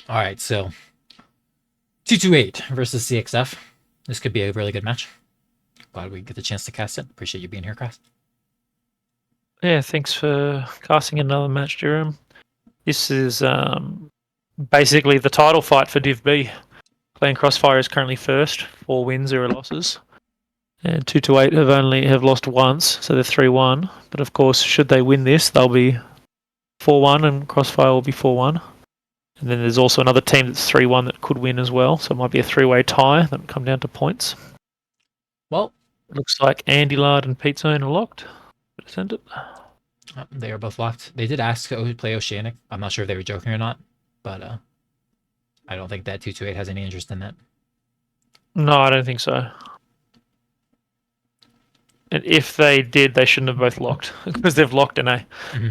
All right, so 228 versus CXF. This could be a really good match. Glad we get the chance to cast it. Appreciate you being here, Chris. Yeah, thanks for casting another match, Jerome. This is basically the title fight for Div B. Clan Crossfire is currently first, 4 wins, 0 losses. And 228 have lost once, so they're 3-1. But of course, should they win this, they'll be 4-1 and Crossfire will be 4-1. And then there's also another team that's 3-1 that could win as well, so it might be a 3-way tie that will come down to points. Well, looks like Andy Lard and Pete Zone are locked. Send it. They are both locked. They did ask to play Oceanic. I'm not sure if they were joking or not, but I don't think that 228 has any interest in that. No, I don't think so. And if they did, they shouldn't have both locked because they've locked an A. Mm-hmm.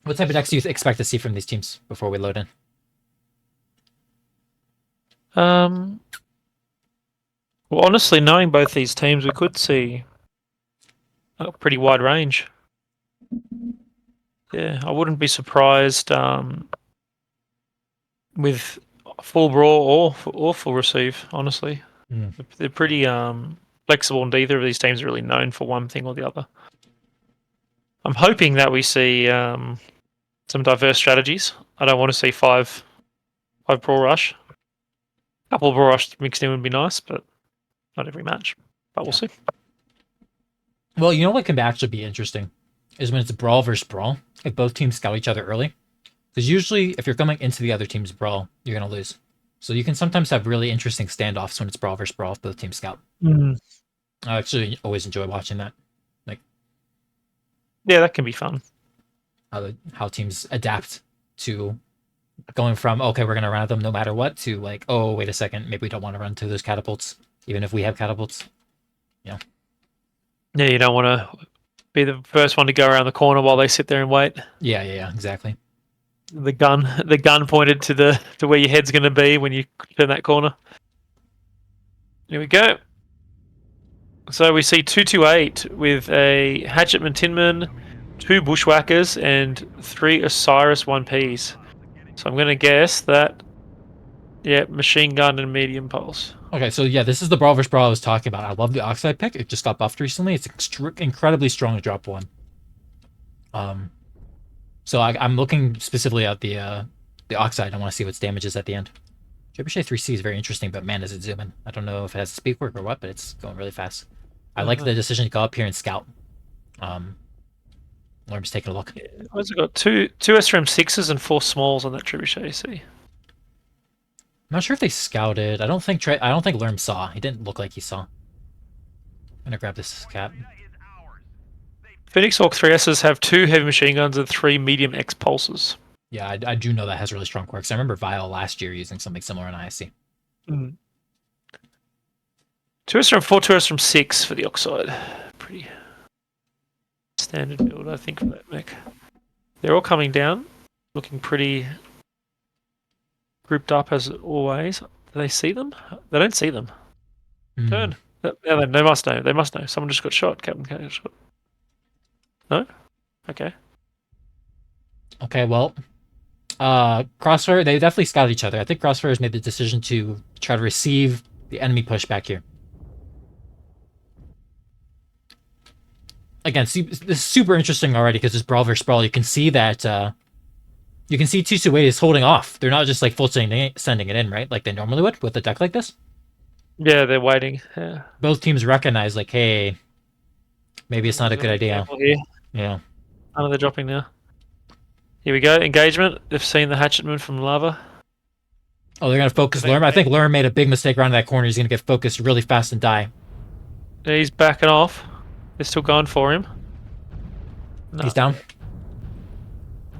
What type of decks do you expect to see from these teams before we load in? Well, honestly, knowing both these teams, we could see a pretty wide range. Yeah, I wouldn't be surprised with full brawl or full receive. Honestly, they're pretty flexible, and neither of these teams are really known for one thing or the other. I'm hoping that we see some diverse strategies. I don't want to see five brawl rush. A couple of brawl rush mixed in would be nice, but not every match. But we'll see. Well, you know what can actually be interesting is when it's brawl versus brawl. If both teams scout each other early, because usually if you're coming into the other team's brawl, you're gonna lose. So you can sometimes have really interesting standoffs when it's brawl versus brawl if both teams scout. I actually always enjoy watching that. Like, yeah, that can be fun. How teams adapt to going from okay, we're gonna run at them no matter what to like, oh wait a second, maybe we don't want to run to those catapults even if we have catapults. Yeah, you don't want to be the first one to go around the corner while they sit there and wait. Yeah, exactly. The gun pointed to where your head's going to be when you turn that corner. Here we go. So we see 228 with a Hatchetman Tinman, 2 Bushwhackers, and 3 Osiris 1Ps. So I'm going to guess that, yeah, machine gun and medium pulse. Okay, so yeah, this is the brawl versus brawl I was talking about. I love the Oxide pick. It just got buffed recently. It's incredibly strong to drop 1. So I'm looking specifically at the Oxide. I want to see what's damages at the end. Trebuchet 3C is very interesting, but man, does it zoom in. I don't know if it has speed work or what, but it's going really fast. I like the decision to go up here and scout. Lorm's taking a look. Yeah, I've also got two SRM6s and 4 smalls on that Trebuchet, see? I'm not sure if they scouted. I don't think Lerm saw. He didn't look like he saw. I'm gonna grab this cap. Phoenix Hawk 3Ss have 2 heavy machine guns and 3 medium X pulses. Yeah, I do know that has really strong quirks. I remember Vile last year using something similar in ISC. 2 SRM 4, 2 SRM 6 for the Oxide. Pretty standard build, I think, for that mech. They're all coming down, looking pretty grouped up as always. Do they see them? They don't see them. Turn. Yeah, they must know. They must know. Someone just got shot. Captain K got shot. No? Okay. Okay, well, Crossfire, they definitely scouted each other. I think Crossfire has made the decision to try to receive the enemy push back here. Again, see, this is super interesting already because this brawl versus brawl, you can see that you can see 228 is holding off. They're not just like full sending it in, right? Like they normally would with a deck like this. Yeah, they're waiting. Yeah. Both teams recognize like, hey, maybe it's not a good idea. Yeah. I know they're dropping now. Here we go. Engagement. They've seen the Hatchetman from lava. Oh, they're gonna focus Lerm. I think Lerm made a big mistake around that corner. He's gonna get focused really fast and die. He's backing off. They're still going for him. No. He's down.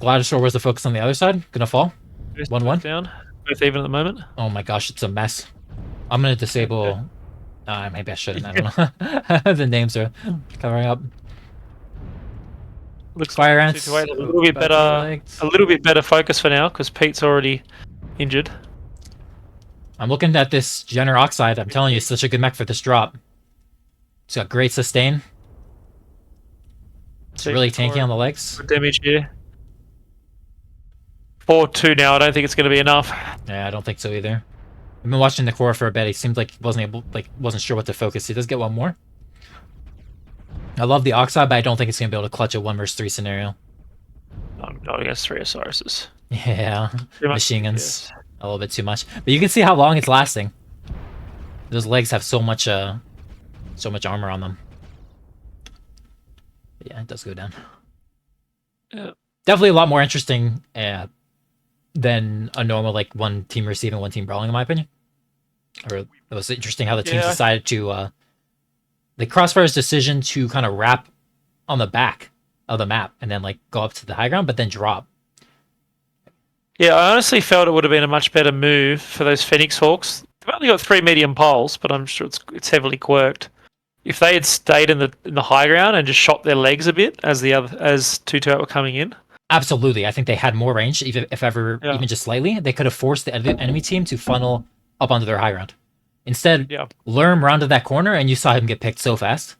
Gladiator was the focus on the other side. Gonna fall. 1-1. Down. Both even at the moment. Oh my gosh, it's a mess. I'm gonna disable. Maybe I shouldn't. I don't know. The names are covering up. Looks Fire like ants. A little bit better. A little bit better focus for now because Pete's already injured. I'm looking at this Jenner Oxide. I'm telling you, it's such a good mech for this drop. It's got great sustain. It's really tanky on the legs. Good damage here. 4-2 now. I don't think it's going to be enough. Yeah, I don't think so either. I've been watching the core for a bit. He seemed like he wasn't sure what to focus. He does get one more. I love the Oxide, but I don't think it's gonna be able to clutch a 1 versus 3 scenario. Not against 3 Osirises. Yeah, machine guns Yes. a little bit too much. But you can see how long it's lasting. Those legs have so much armor on them. But yeah, it does go down. Yeah. Definitely a lot more interesting than a normal like one team receiving, one team brawling, in my opinion. Or it was interesting how the teams decided to the Crossfire's decision to kind of wrap on the back of the map and then like go up to the high ground, but then drop. Yeah, I honestly felt it would have been a much better move for those Phoenix Hawks. They've only got 3 medium poles, but I'm sure it's heavily quirked. If they had stayed in the high ground and just shot their legs a bit as 2-2 were coming in. Absolutely, I think they had more range, even even just slightly. They could have forced the enemy team to funnel up onto their high ground. Instead, Lerm rounded that corner, and you saw him get picked so fast.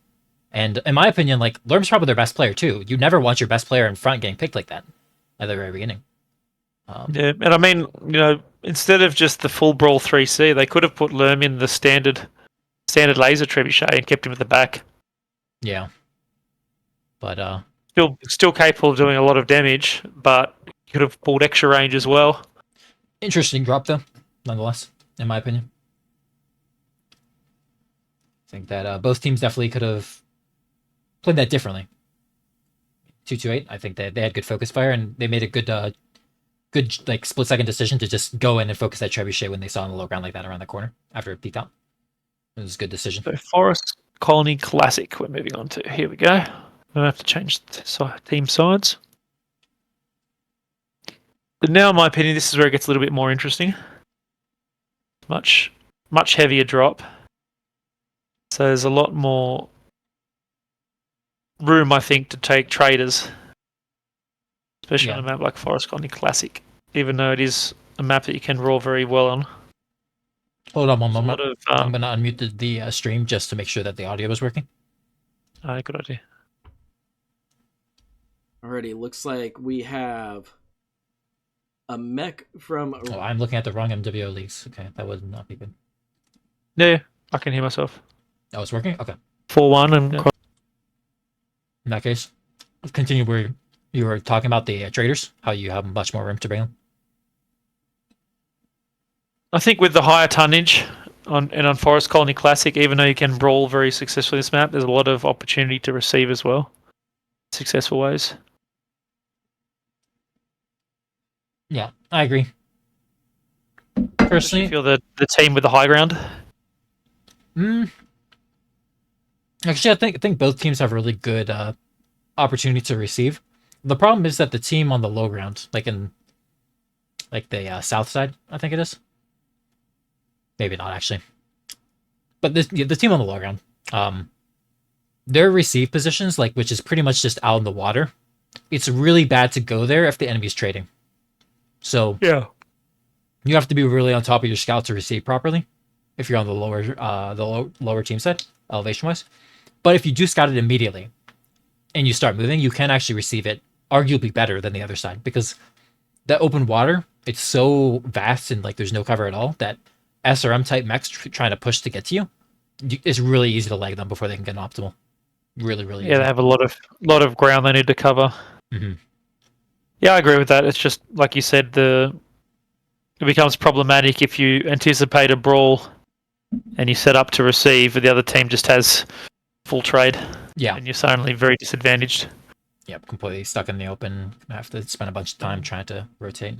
And in my opinion, like Lerm's probably their best player too. You never want your best player in front getting picked like that at the very beginning. Yeah, and I mean, instead of just the full brawl 3C, they could have put Lerm in the standard laser trebuchet and kept him at the back. Yeah, but still capable of doing a lot of damage, but could have pulled extra range as well. Interesting drop though, nonetheless, in my opinion. I think that both teams definitely could have played that differently. 2-2-8. I think that they had good focus fire and they made a good like split second decision to just go in and focus that trebuchet when they saw on the low ground like that around the corner after it peeked out. It was a good decision. So Forest Colony Classic we're moving on to. Here we go. I don't have to change team sides. But now, in my opinion, this is where it gets a little bit more interesting. Much heavier drop. So there's a lot more room, I think, to take traders. Especially on a map like Forest Colony Classic. Even though it is a map that you can roll very well on. Hold on one moment. I'm going to unmute the stream just to make sure that the audio is working. Good idea. Alrighty, looks like we have a mech from... Oh, I'm looking at the wrong MWO leagues. Okay, that would not be good. Yeah, I can hear myself. Oh, it's working? Okay. 4-1 and... Yeah. In that case, let's continue where you were talking about the traders, how you have much more room to bring them. I think with the higher tonnage on Forest Colony Classic, even though you can brawl very successfully this map, there's a lot of opportunity to receive as well. Successful ways. Yeah, I agree. Personally, feel the team with the high ground. Actually, I think both teams have really good opportunity to receive. The problem is that the team on the low ground, like in the south side, I think it is. Maybe not actually, but the team on the low ground, their receive positions, like which is pretty much just out in the water. It's really bad to go there if the enemy's trading. So yeah, you have to be really on top of your scout to receive properly if you're on the lower team side, elevation wise. But if you do scout it immediately and you start moving, you can actually receive it arguably better than the other side, because that open water, it's so vast and like there's no cover at all that SRM type mechs trying to push to get to you, it's really easy to lag them before they can get an optimal. Really easy. They have a lot of ground they need to cover. Mm-hmm. Yeah, I agree with that. It's just like you said, it becomes problematic if you anticipate a brawl and you set up to receive, but the other team just has full trade. Yeah, and you're suddenly very disadvantaged. Yep, completely stuck in the open. I have to spend a bunch of time trying to rotate.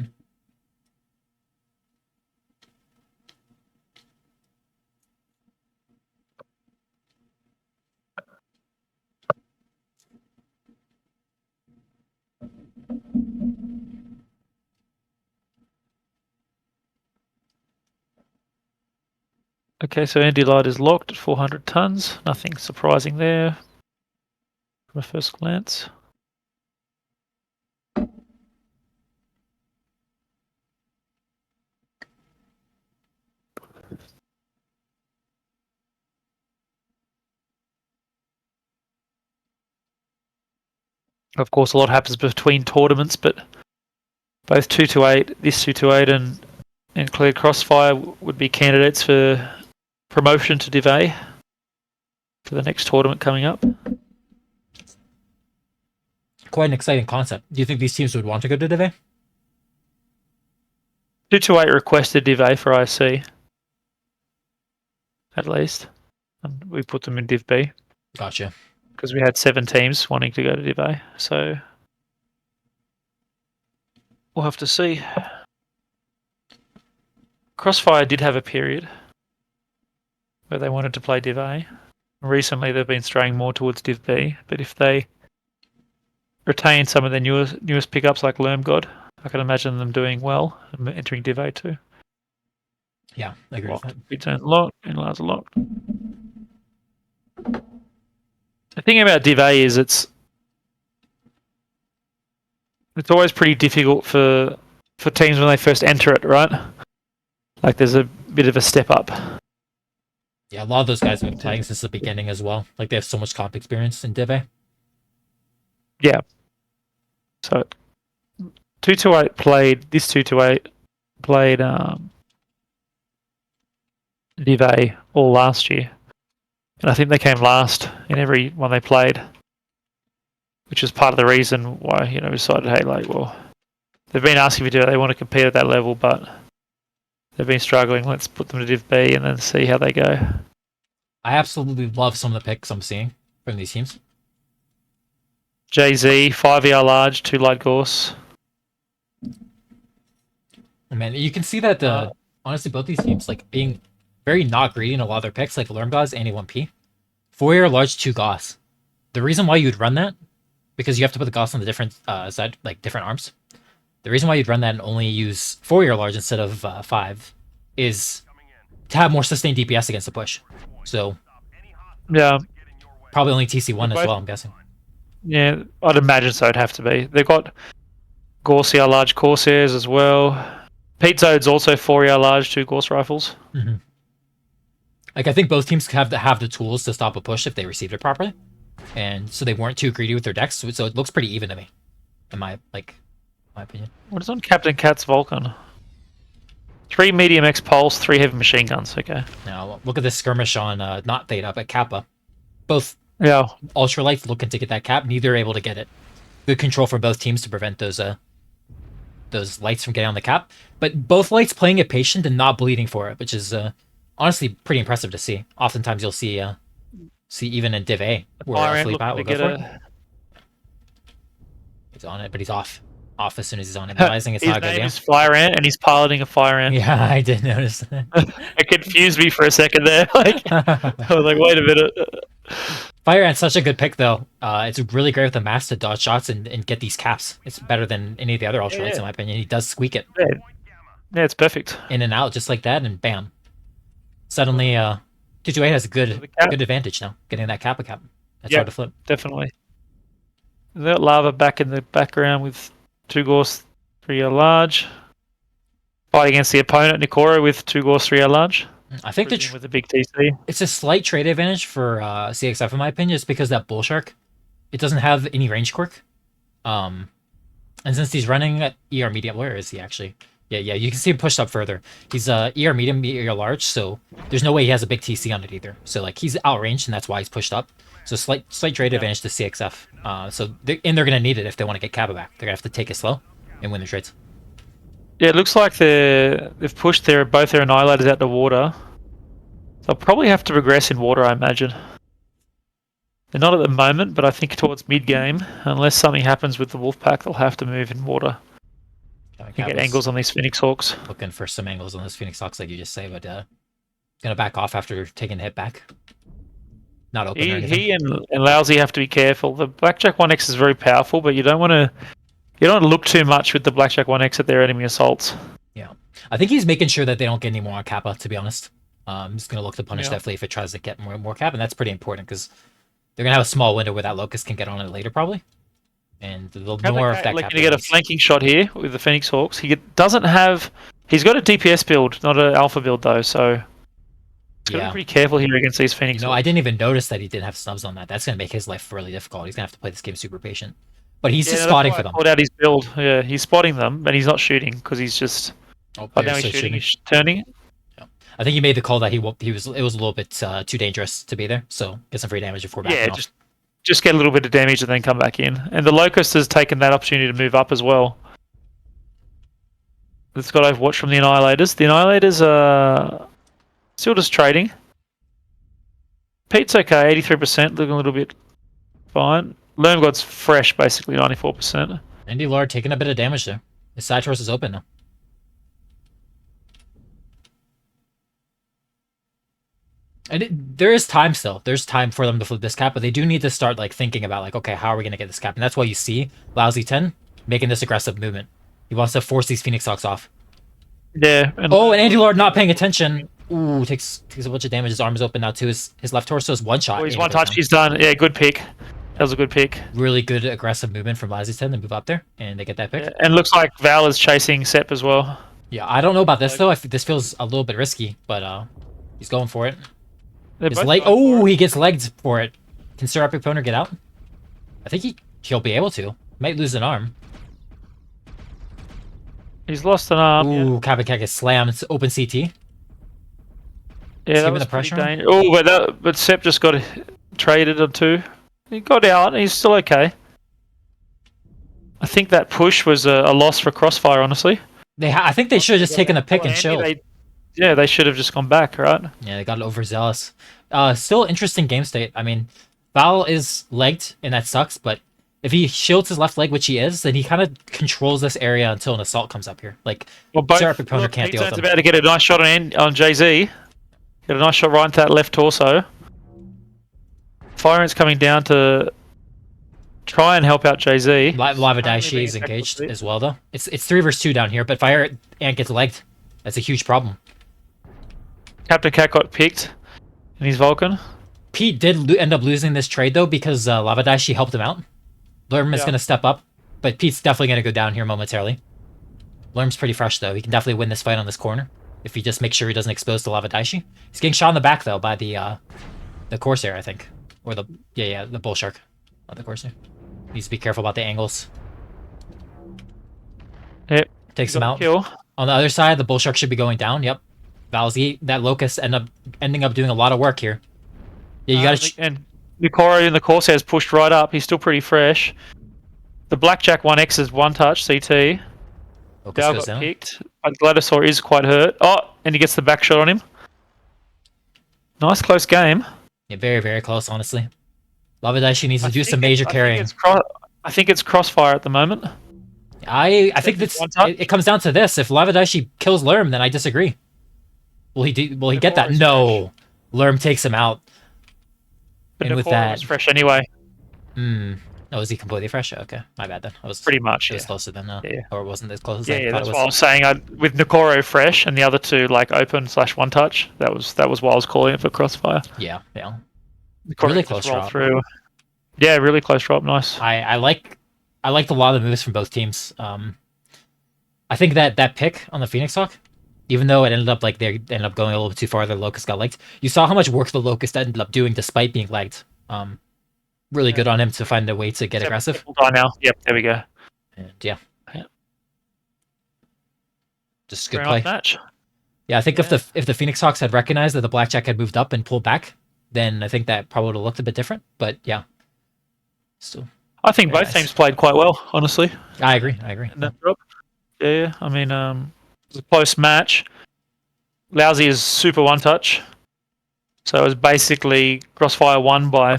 Okay, so Andy Light is locked at 400 tons. Nothing surprising there from a first glance. Of course, a lot happens between tournaments, but both 228, this 228 and Cleared Crossfire would be candidates for promotion to Div A for the next tournament coming up. Quite an exciting concept. Do you think these teams would want to go to Div A? 228 requested Div A for ISC, at least. And we put them in Div B Gotcha. because we had 7 teams wanting to go to Div A. So we'll have to see. Crossfire did have a period where they wanted to play Div A. Recently, they've been straying more towards Div B. But if they retain some of their newest pickups like Lermgod, I can imagine them doing well and entering Div A too. Yeah, I agree with that. Return locked, enlarge locked. The thing about Div A is it's always pretty difficult for teams when they first enter it, right? Like there's a bit of a step up. Yeah, a lot of those guys have been playing since the beginning as well. Like they have so much comp experience in Div A. Yeah. So 228 played this 228 played Div A all last year. And I think they came last in every one they played. Which is part of the reason why, we decided, hey, like, well, they've been asking for Div A, they want to compete at that level, but they've been struggling. Let's put them to Div B and then see how they go. I absolutely love some of the picks I'm seeing from these teams. JZ, 5 ER large, 2 light gorse. Man, you can see that honestly both these teams like being very not greedy in a lot of their picks, like Lermgau's and A1P. 4 large, 2 Gauss. The reason why you'd run that, because you have to put the Gauss on the different side, like different arms. The reason why you'd run that and only use 4 large instead of 5 is to have more sustained DPS against the push. So Yeah. probably only TC1 as well, I'm guessing. Yeah, I'd imagine so. It'd have to be. They've got Gorse ER large Corsairs as well. Pete Zode's also 4 ER large, 2 Gorse rifles. Mm-hmm. Like I think both teams have the tools to stop a push if they received it properly, and so they weren't too greedy with their decks. So it looks pretty even to me, in my opinion. What is on Captain Cat's Vulcan? 3 medium X pulse, 3 heavy machine guns. Okay. Now look at this skirmish on not Theta but Kappa. Both Yeah. ultralights looking to get that cap. Neither are able to get it. Good control for both teams to prevent those lights from getting on the cap. But both lights playing it patient and not bleeding for it, which is honestly pretty impressive to see. Oftentimes you'll see even in Div A where a sleep out will go for it. He's on it, but he's off as soon as he's on it. Realizing it's not good. His name is Fire Ant, and he's piloting a Fire Ant. Yeah, I did notice that. It confused me for a second there. I was like, wait a minute. Fire Ant's such a good pick, though. It's really great with the mask to dodge shots and get these caps. It's better than any of the other ultralights, in my opinion. He does squeak it. Yeah, it's perfect. In and out, just like that, and bam. Suddenly, 228 has a good advantage now, getting that Kappa cap. That's hard to flip. Definitely. That Lava back in the background with 2 Gorse, 3 large. Fight against the opponent, Nikora, with 2 Gorse, 3 large. I think with a big TC. It's a slight trade advantage for CXF, in my opinion, just because that Bull Shark, it doesn't have any range quirk. And since he's running at ER medium, where is he actually? Yeah, you can see him pushed up further. He's ER medium, ER large, so there's no way he has a big TC on it either. So like he's outranged, and that's why he's pushed up. So slight trade advantage to CXF. So they're gonna need it if they want to get Kappa back. They're gonna have to take it slow and win the trades. Yeah, it looks like they've pushed both their Annihilators out to water. They'll probably have to progress in water, I imagine. They're not at the moment, but I think towards mid-game, unless something happens with the Wolfpack, they'll have to move in water. You get angles on these Phoenix Hawks. Looking for some angles on those Phoenix Hawks, like you just say, but gonna back off after taking a hit back. Not open or anything. He and Lousy have to be careful. The Blackjack 1X is very powerful, but you don't want to look too much with the Blackjack 1X at their enemy assaults. Yeah, I think he's making sure that they don't get any more on Kappa, to be honest. He's gonna look to punish that flea if it tries to get more cap, and that's pretty important because they're gonna have a small window where that Locust can get on it later, probably. And the more of that looking cap. to get a flanking shot here with the Phoenix Hawks. He's got a DPS build, not an alpha build though, so he's got to be pretty careful here against these Phoenix Hawks. I didn't even notice that he didn't have snubs on that. That's gonna make his life really difficult. He's gonna have to play this game super patient. but he's just that's spotting why for I them. called out his build. Yeah, he's spotting them, and he's not shooting because he's just. Oh, Oh, they're now he's still shooting. shooting. He's turning. I think he made the call that he was it was a little bit too dangerous to be there, so get some free damage before backing Yeah, off. just get a little bit of damage and then come back in. And the Locust has taken that opportunity to move up as well. It's got Overwatch from the Annihilators. The Annihilators are still just trading. Pete's okay, 83%, looking a little bit fine. Lermgod's fresh, basically 94%. Andy Lard taking a bit of damage there. His side torso is open now. And there is time still. There's time for them to flip this cap, but they do need to start like thinking about like, okay, how are we gonna get this cap? And that's why you see Lousy 10 making this aggressive movement. He wants to force these Phoenix Hawks off. Yeah. And Andy Lard not paying attention. Ooh, takes a bunch of damage. His arm is open now too. His left torso is one shot. Oh, he's one touch. He's done. Yeah, good pick. That was a good pick. Really good aggressive movement from Lousy 10 to move up there, and they get that pick. Yeah, and looks like Val is chasing Sep as well. Yeah, I don't know about this though. This feels a little bit risky, but he's going for it. His leg. Oh, he gets legged for it. Can Sir Epic Poner get out? I think he'll be able to. Might lose an arm. He's lost an arm. Ooh, Yeah, Kabakek gets slammed. It's open CT. yeah giving that was the pressure pretty on? Oh, but Sep just got traded on two. He got out. He's still okay. I think that push was a loss for Crossfire, honestly. I think they should have just taken a pick and chill. They should have just gone back, right? Yeah, they got overzealous. Still interesting game state. I mean, Val is legged, and that sucks, but if he shields his left leg, which he is, then he kind of controls this area until an assault comes up here. Like, Sir Epic Poner can't deal with him. About to get a nice shot on Jay-Z. Get a nice shot right into that left torso. Fire's coming down to try and help out Jay-Z. Lava Daishi is engaged as well, though. It's 3 versus 2 down here, but Fire Ant gets legged. That's a huge problem. Captain Cat got picked in his Vulcan. Pete did end up losing this trade, though, because Lava Daishi helped him out. Lerm is going to step up, but Pete's definitely going to go down here momentarily. Lerm's pretty fresh, though. He can definitely win this fight on this corner if he just makes sure he doesn't expose the Lava Daishi. He's getting shot in the back, though, by the Corsair, I think. Or the Bull Shark. Not the Corsair. Needs to be careful about the angles. Yep. Takes him out. Kill. On the other side, the Bull Shark should be going down. Yep. Valzy, that Locust ending up doing a lot of work here. Yeah, you gotta... And Nikoro in the Corsair has pushed right up. He's still pretty fresh. The Blackjack 1X is one touch, CT. Locust Gal goes got down. picked. But Gladisaur is quite hurt. Oh, and he gets the back shot on him. Nice close game. Yeah, very, very close, honestly. Lava Daishi needs to do some major carrying. I think it's Crossfire at the moment. I think it comes down to this. If Lava Daishi kills Lerm, then I disagree. Will he get that? No. Lerm takes him out. But and with Nikoro that, was fresh anyway. Oh, is he completely fresh? Okay, my bad then. I was Pretty much. It was closer than Yeah. or it wasn't as close as I Yeah, thought that's it what I was. was saying. With Nikoro fresh and the other two like open / one touch. That was why I was calling it for Crossfire. Yeah. Nikoro Really just close rolled drop. through. Yeah, really close drop. Nice. I liked a lot of the moves from both teams. I think that pick on the Phoenix Hawk, even though it ended up like they ended up going a little bit too far, the Locust got legged. You saw how much work the Locust ended up doing despite being legged. Really good on him to find a way to get aggressive. Die now. Yep, there we go. And yeah. Just good Fair play. enough match. Yeah, I think if the Phoenix Hawks had recognized that the Blackjack had moved up and pulled back, then I think that probably would have looked a bit different. But yeah, still, I think Very both nice. teams played quite well, honestly. I agree. In that drop. Yeah. I mean, it was a close match. Lousy is super one touch. So it was basically Crossfire won by,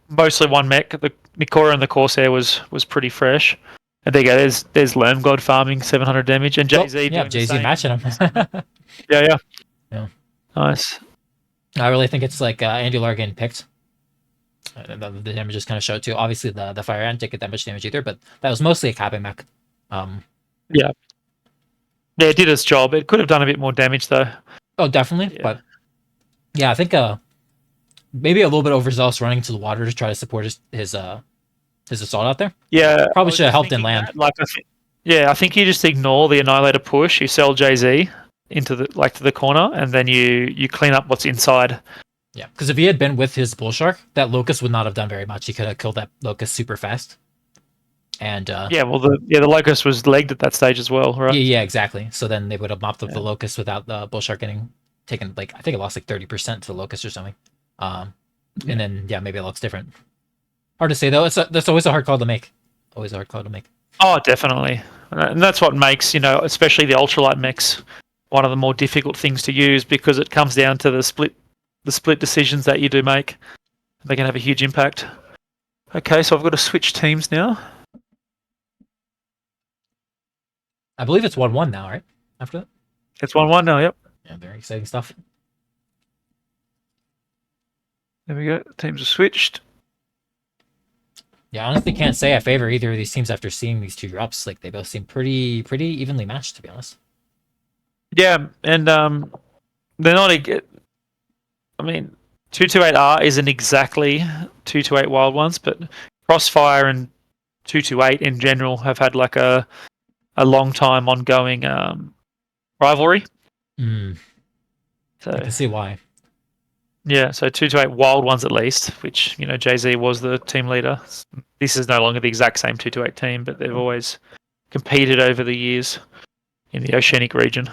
mostly one mech. The Nikora and the Corsair was pretty fresh. And there you go, there's Lermgod farming 700 damage and Jay-Z doing the Jay-Z same. matching him. Yeah. Nice. I really think it's like Andy Largan picked. The damage just kind of showed too. Obviously, the Fire Ant didn't get that much damage either, but that was mostly a capping mech. Yeah, it did its job. It could have done a bit more damage though. Oh, definitely. Yeah. But yeah, I think maybe a little bit overzealous running to the water to try to support his assault out there. Yeah, Probably should have helped in land. I think you just ignore the Annihilator push. You sell Jay-Z into to the corner, and then you clean up what's inside. Yeah, because if he had been with his Bull Shark, that Locust would not have done very much. He could have killed that Locust super fast. And Yeah, well, the Locust was legged at that stage as well, right? yeah, exactly. So then they would have mopped up the Yeah. Locust without the Bull Shark getting taken. Like I think it lost like 30% to the Locust or something. Yeah. And then yeah, maybe it looks different. Hard to say though. That's always a hard call to make. Always a hard call to make. Oh, definitely. And that's what makes, especially the ultralight mechs, one of the more difficult things to use because it comes down to the split decisions that you do make. They can have a huge impact. Okay, so I've got to switch teams now. I believe it's 1-1 now, right? After that. It's 1-1 now, yep. Yeah, very exciting stuff. There we go. Teams are switched. Yeah, I honestly can't say I favor either of these teams after seeing these two drops. Like they both seem pretty evenly matched, to be honest. Yeah, and they're not. I mean, 228R isn't exactly 228 Wild Ones, but Crossfire and 228 in general have had like a long time ongoing rivalry. I So can see why. yeah, so 228 Wild Ones at least, which Jay-Z was the team leader. This is no longer the exact same 228 team, but they've always competed over the years in the Oceanic region.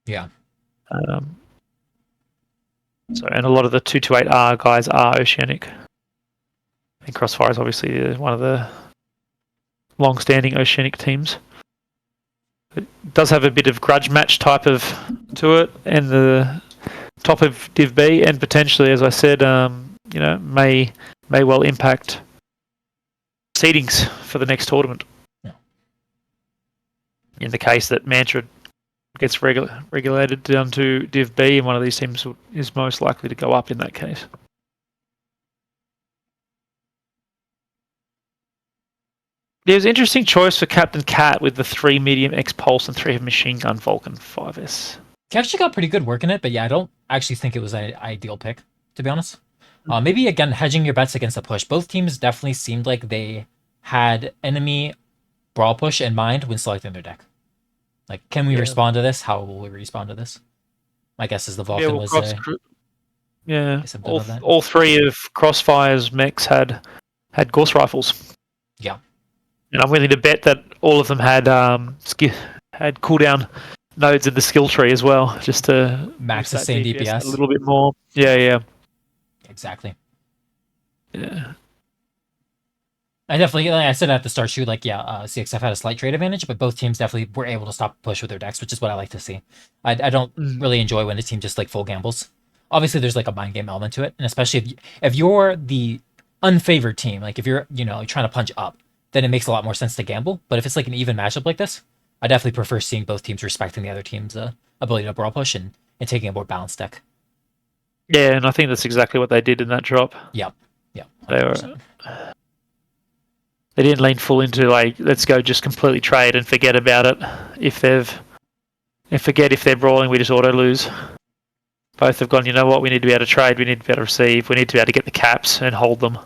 Yeah. And a lot of the 228R guys are Oceanic. And Crossfire is obviously one of the long-standing Oceanic teams. It does have a bit of grudge match type of to it, and the top of Div B, and potentially, as I said, may well impact seedings for the next tournament. Yeah. In the case that Mantra gets regulated down to Div B, and one of these teams is most likely to go up in that case. There's an interesting choice for Captain Cat with the 3 medium X Pulse and 3 machine gun Vulcan 5S. He actually got pretty good work in it, but yeah, I don't actually think it was an ideal pick, to be honest. Maybe again hedging your bets against the push. Both teams definitely seemed like they had enemy brawl push in mind when selecting their deck. Like, can we respond to this? How will we respond to this? My guess is the Vulcan was. All three of Crossfire's mechs had Gauss rifles. Yeah. And I'm willing to bet that all of them had cooldown nodes in the skill tree as well, just to max the same DPS a little bit more. Yeah. Exactly. Yeah. I definitely, like I said at the start, shoot, like, CXF had a slight trade advantage, but both teams definitely were able to stop push with their decks, which is what I like to see. I don't really enjoy when a team just like full gambles. Obviously, there's like a mind game element to it, and especially if you're the unfavored team, like if you're trying to punch up, then it makes a lot more sense to gamble. But if it's like an even matchup like this, I definitely prefer seeing both teams respecting the other team's ability to brawl push and taking a more balanced deck. Yeah, and I think that's exactly what they did in that drop. Yeah. They didn't lean full into like, let's go just completely trade and forget about it. If they're brawling, we just auto lose. Both have gone, you know what, we need to be able to trade, we need to be able to receive, we need to be able to get the caps and hold them.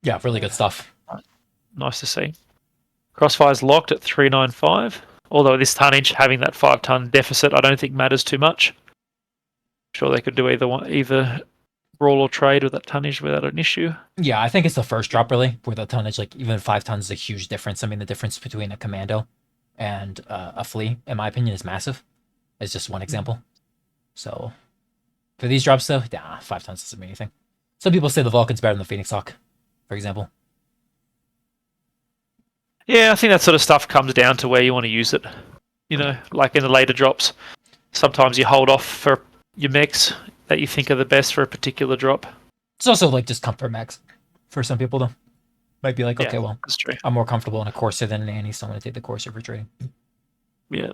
Yeah, really good stuff. Nice to see. Crossfire's locked at 395. Although this tonnage, having that 5-ton deficit, I don't think matters too much. Sure, they could do either brawl or trade with that tonnage without an issue. Yeah, I think it's the first drop really, where the tonnage, like even 5 tons is a huge difference. I mean, the difference between a commando and a flea, in my opinion, is massive. It's just one example. So for these drops though, 5 tons doesn't mean anything. Some people say the Vulcan's better than the Phoenix Hawk, for example. Yeah, I think that sort of stuff comes down to where you want to use it. Like in the later drops, sometimes you hold off for your mechs that you think are the best for a particular drop. It's also like just comfort max for some people though. Might be like, okay, well, that's true. I'm more comfortable in a Corsair than an Annie, so I'm going to take the Corsair for trading. Yeah.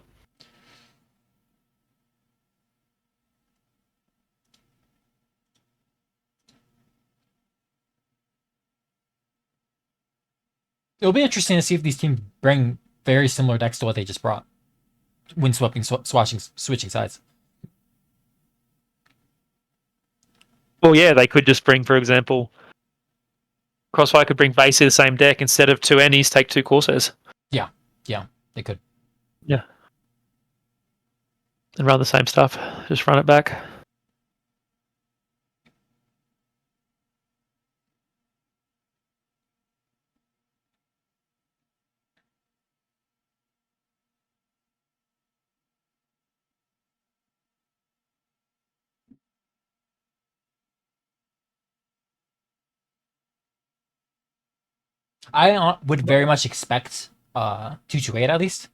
It'll be interesting to see if these teams bring very similar decks to what they just brought when switching sides. Well, yeah, they could just bring, for example, Crossfire could bring basically the same deck. Instead of 2 Annies, take 2 Corsairs. Yeah, they could. Yeah. And run the same stuff. Just run it back. I would very much expect 228 at least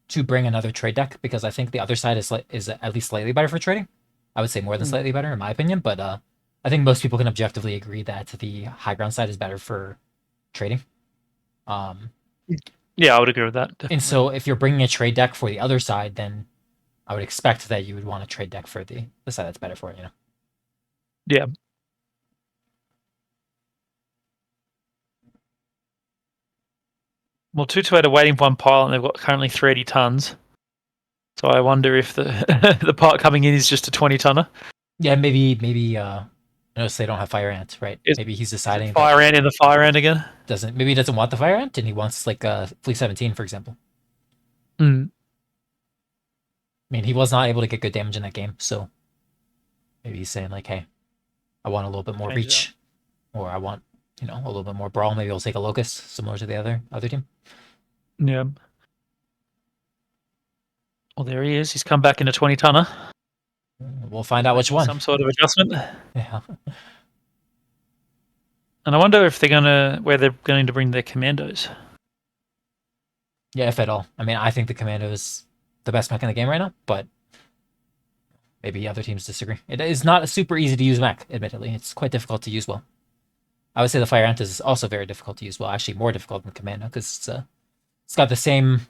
to bring another trade deck because I think the other side is at least slightly better for trading. I would say more than slightly better in my opinion, but I think most people can objectively agree that the high ground side is better for trading. Yeah, I would agree with that. And Definitely. so if you're bringing a trade deck for the other side, then I would expect that you would want a trade deck for the side that's better for it, you know. Yeah. Well, 228 are waiting for one pile, and they've got currently 380 tons. So I wonder if the the part coming in is just a 20-tonner. Yeah, maybe notice they don't have Fire Ant, right? Maybe he's deciding Fire Ant in the Fire Ant again. Maybe he doesn't want the Fire Ant and he wants like Fleet 17, for example. Mm. I mean, he was not able to get good damage in that game, so maybe he's saying like, "Hey, I want a little bit more Change reach, or I want, you know, a little bit more brawl. Maybe I'll take a Locust, similar to the other team." Yeah. Well, there he is. He's come back in a 20-tonner. We'll find out which one. Some sort of adjustment. Yeah. And I wonder if where they're going to bring their commandos. Yeah, if at all. I mean, I think the Commando is the best mech in the game right now, but maybe other teams disagree. It is not a super easy to use mech, admittedly. It's quite difficult to use well. I would say the Fire Ant is also very difficult to use well, actually more difficult than Commando, because it's got the same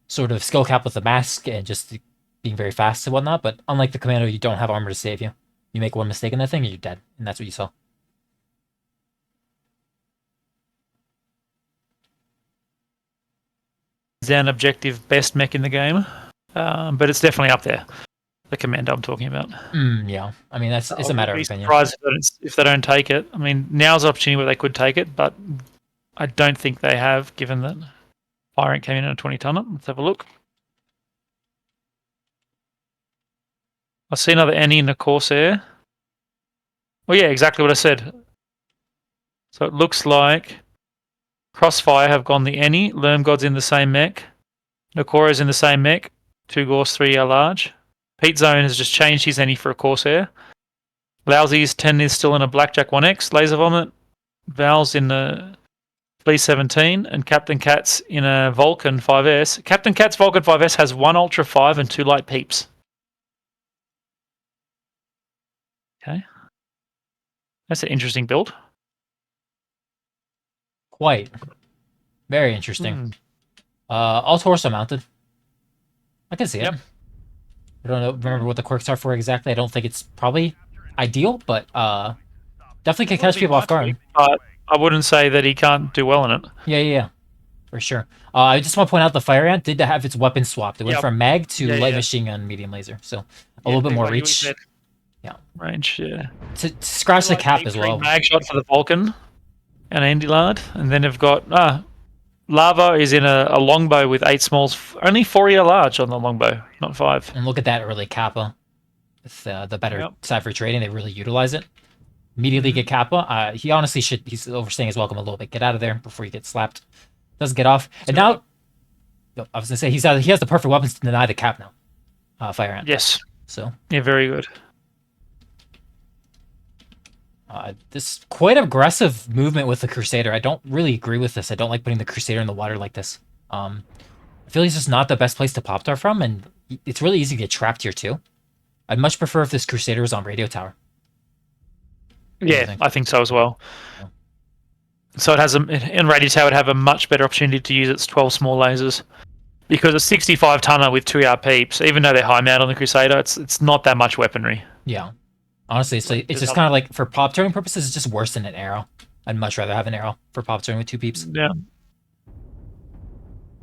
sort of skill cap with the mask and just being very fast and whatnot, but unlike the Commando, you don't have armor to save you. You make one mistake in that thing and you're dead, and that's what you saw. An objective best mech in the game, but it's definitely up there. The Commando I'm talking about. Yeah, I mean it's a matter of opinion. Surprised if they don't take it. I mean, now's the opportunity where they could take it, but I don't think they have, given that Fire Ant came in at a 20-tonner. Let's have a look. I see another Annie in the Corsair. Well, yeah, exactly what I said. So it looks like Crossfire have gone the Annie, Lermgod's in the same mech, Nakora's in the same mech, 2 Gorse, 3 are large. Pete Zone has just changed his Annie for a Corsair. Lousy's 10 is still in a Blackjack 1X, Laser Vomit. Val's in the Fleet 17, and Captain Cat's in a Vulcan 5S. Captain Cat's Vulcan 5S has 1 Ultra 5 and 2 Light Peeps. Okay. That's an interesting build. Quite. Very interesting. All torso mounted. I can see it. Yep. I don't know. Remember what the quirks are for exactly. I don't think it's probably ideal, but definitely can catch people off guard. I wouldn't say that he can't do well in it. Yeah, for sure. I just want to point out the Fire Ant did have its weapon swapped. It went from mag to light machine gun, medium laser, so a little bit more reach. Yeah, range. Yeah, to scratch the cap as well. Mag shot for the Vulcan and Andy Lard, and then they've got Lava is in a longbow with 8 smalls. Only 4 are large on the longbow, not 5. And look at that early Kappa. With the better side for trading, they really utilize it. Immediately get Kappa. He honestly should. He's overstaying his welcome a little bit. Get out of there before you get slapped. Doesn't get off. And now, I was gonna say he has the perfect weapons to deny the cap now. Fire Ant. Yes. So yeah, very good. This quite aggressive movement with the Crusader. I don't really agree with this. I don't like putting the Crusader in the water like this. I feel he's just not the best place to pop tar from, and it's really easy to get trapped here too. I'd much prefer if this Crusader was on Radio Tower. Yeah, I think so as well. Yeah. So it has in Radio Tower would have a much better opportunity to use its 12 small lasers, because a 65 tonner with 2 peeps, even though they're high mount on the Crusader, it's not that much weaponry. Yeah, honestly, it's just kind of like for pop turning purposes, it's just worse than an arrow. I'd much rather have an arrow for pop turning with 2 peeps. Yeah.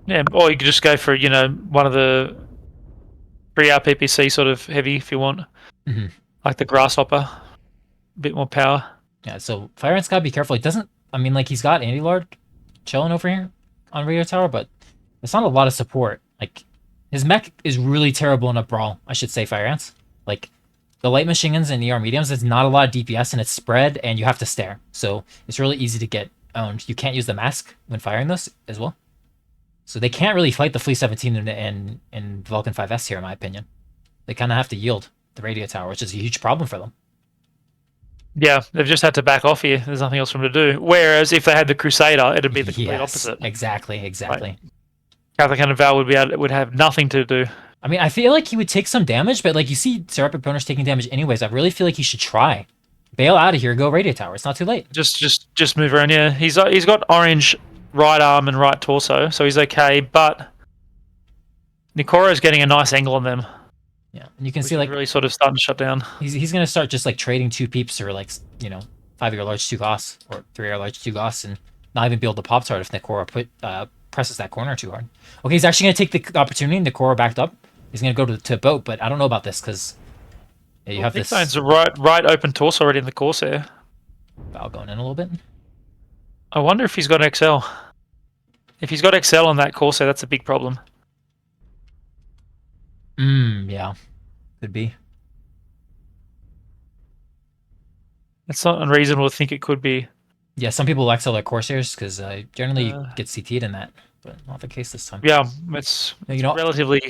Yeah, or you could just go for one of the 3R PPC sort of heavy if you want, like the Grasshopper, a bit more power. Yeah, so Fire Ant's gotta be careful. He doesn't. I mean, like he's got Andy Lard chilling over here on Radio Tower, but it's not a lot of support. Like his mech is really terrible in a brawl. I should say Fire Ants. Like the light machine guns and ER mediums, it's not a lot of DPS and it's spread, and you have to stare. So it's really easy to get owned. You can't use the mask when firing this as well. So they can't really fight the Fleet 17 and Vulcan 5S here, in my opinion. They kind of have to yield the Radio Tower, which is a huge problem for them. Yeah, they've just had to back off here. There's nothing else for them to do. Whereas if they had the Crusader, it'd be the complete Yes, opposite. exactly. Catholic and Val would have nothing to do. I mean, I feel like he would take some damage, but like you see Seraph opponents taking damage anyways. I really feel like he should try. Bail out of here, go radio tower. It's not too late. Just move around. Yeah, he's got orange right arm and right torso, so he's okay. But Nikoro's getting a nice angle on them. Yeah, and you can see like really sort of starting to shut down. He's gonna start just like trading 2 peeps or like 5-year large 2 goss or 3-year large 2 goss and not even be able to pop tart if Nikora presses that corner too hard. Okay, he's actually gonna take the opportunity. Nikora backed up. He's gonna go to boat, but I don't know about this because you have this. Bigbane's right open torso already in the Corsair. Val going in a little bit. I wonder if he's got XL. If he's got XL on that Corsair, that's a big problem. Yeah. Could be. It's not unreasonable to think it could be. Yeah, some people like sell their Corsairs because generally you get CT'd in that, but not the case this time. Yeah, it's relatively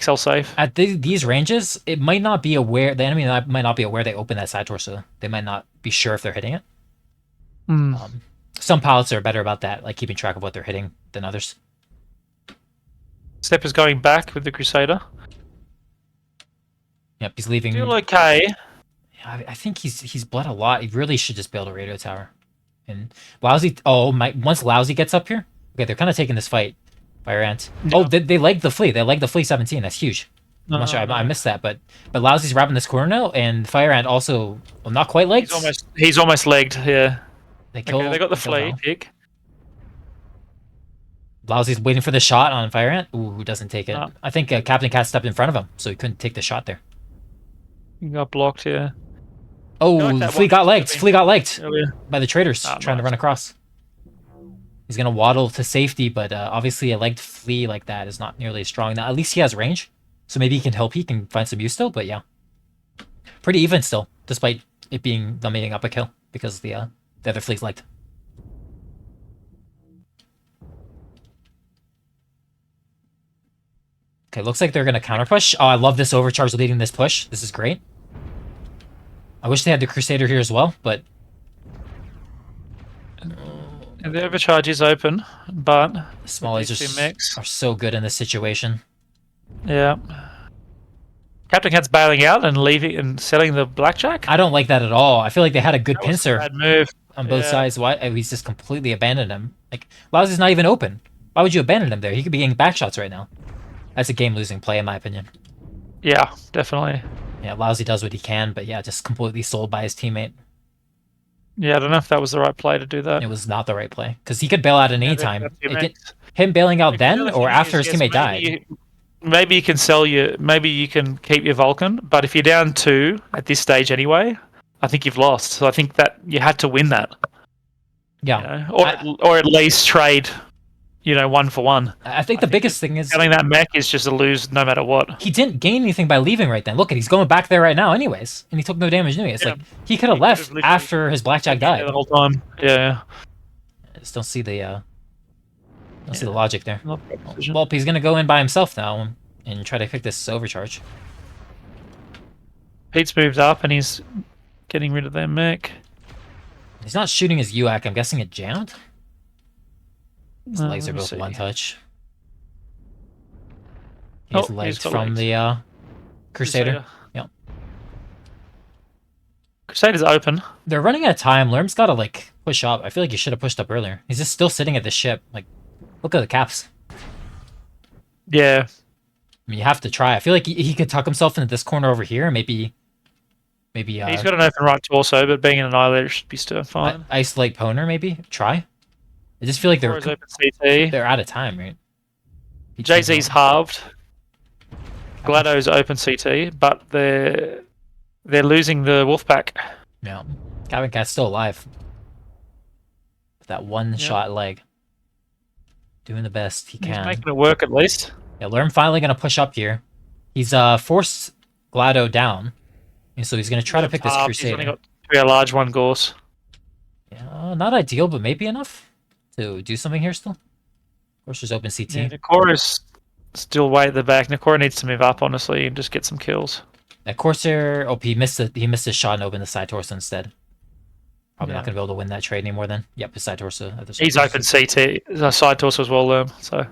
XL safe. At these ranges, it might not be aware. The enemy might not be aware they open that side torso. They might not be sure if they're hitting it. Some pilots are better about that, like keeping track of what they're hitting than others. Step is going back with the Crusader. Yep, he's leaving. Still okay. Yeah, I think he's bled a lot. He really should just build a radio tower. And Lousy, once Lousy gets up here, okay, they're kind of taking this fight. Fire Ant. Yeah. Oh, they legged the flea. They legged the flea 17. That's huge. I'm not sure. I missed that, but Lousy's wrapping this corner now, and Fire Ant also, well, not quite legged. He's almost legged. Yeah. They got the flea pick. Lousy's waiting for the shot on Fire Ant. Ooh, who doesn't take it? No. I think Captain Cat stepped in front of him, so he couldn't take the shot there. He got blocked here. Oh, like Flea got legged. Flea got legged by the traders trying to run across. He's going to waddle to safety, but obviously a legged Flea like that is not nearly as strong. Now, at least he has range, so maybe he can help. He can find some use still, but yeah. Pretty even still, despite it being them making up a kill, because the other Flea's legged. Okay, looks like they're going to counter push. Oh, I love this overcharge leading this push. This is great. I wish they had the Crusader here as well, but... The overcharge is open, but... The small lasers are so good in this situation. Yeah. Captain Cat's bailing out and leaving and selling the blackjack? I don't like that at all. I feel like they had a good pincer bad move on both sides. Why? He's just completely abandoned him. Like, Lousy's not even open. Why would you abandon him there? He could be getting back shots right now. That's a game-losing play, in my opinion. Yeah, definitely. Yeah, Lousy does what he can, but yeah, just completely sold by his teammate. Yeah, I don't know if that was the right play to do that. It was not the right play, because he could bail out at any time. Him bailing out then, or after his teammate died. Maybe you can maybe you can keep your Vulcan, but if you're down 2 at this stage anyway, I think you've lost. So I think that you had to win that. Yeah. Or at least trade... 1 for 1. I think the biggest thing is... Selling that mech is just a lose no matter what. He didn't gain anything by leaving right then. Look, he's going back there right now anyways. And he took no damage anyway. It's like, he could have left after his blackjack died. The whole time. Yeah. I just don't see the... see the logic there. Well, he's going to go in by himself now and try to pick this overcharge. Pete's moved up and he's getting rid of their mech. He's not shooting his UAC. I'm guessing it jammed? His legs are both one touch. He's legged from the Crusader. Yep. Crusader's open. They're running out of time. Lerm's got to push up. I feel like he should have pushed up earlier. He's just still sitting at the ship. Look at the caps. Yeah. I mean, you have to try. I feel like he could tuck himself into this corner over here. Maybe. He's got an open right torso, but being an annihilator should be still fine. Isolate Poner, maybe try. I just feel like they're out of time, right? Jay-Z's halved. GLaDO's open CT, but they're losing the Wolfpack. Yeah. Captain Cat's still alive. With that one shot leg. Doing the best he can. He's making it work at least. Yeah, Lerm finally gonna push up here. He's forced GLaDO down. And so he's gonna try to pick this Crusader. He's only got 3 large, 1 Gorse. Yeah, not ideal, but maybe enough to do something here still. Of course, there's open CT. Yeah, Nikora's still way at the back. Nikora needs to move up, honestly, and just get some kills. That Corsair, he missed his shot and opened the side torso instead. Probably not Yeah. going to be able to win that trade anymore then. Yep, his side torso at the He's surface. open CT, side torso as well, so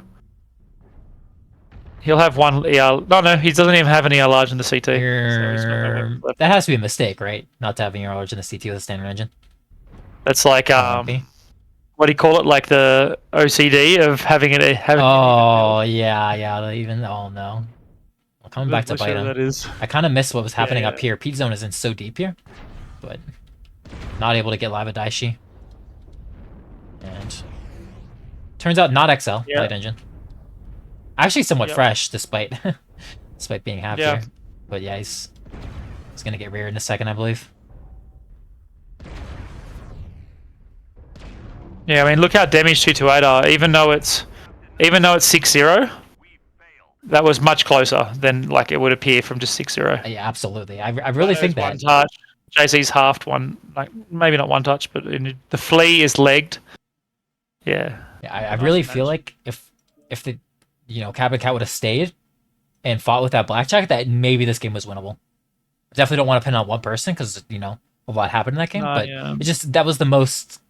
he'll have one ER. No, he doesn't even have an ER large in the CT. So he's not gonna have left. That has to be a mistake, right? Not to have an large in the CT with a standard engine. That's like Lumpy. what do you call it? Like the OCD of having it. Oh yeah. Even oh no. Well, coming back to bite him. That is. I kind of miss what was happening Yeah. up here. Pete Zone isn't so deep here, but not able to get live at Daishi. And turns out not XL Yeah. light engine. Actually, somewhat Yep. fresh despite despite being half Yeah. here. But yeah, he's gonna get reared in a second, I believe. Yeah, I mean, look how damaged 228 are. Even though it's 6-0, that was much closer than like it would appear from just 6-0. Yeah, absolutely. I really think that. One touch. JC's halved one, like maybe not one touch, but the flea is legged. Yeah. Yeah, I really feel like if the Cabin Cat would have stayed and fought with that blackjack, that maybe this game was winnable. I definitely don't want to pin on one person because a lot happened in that game, but it just that was the most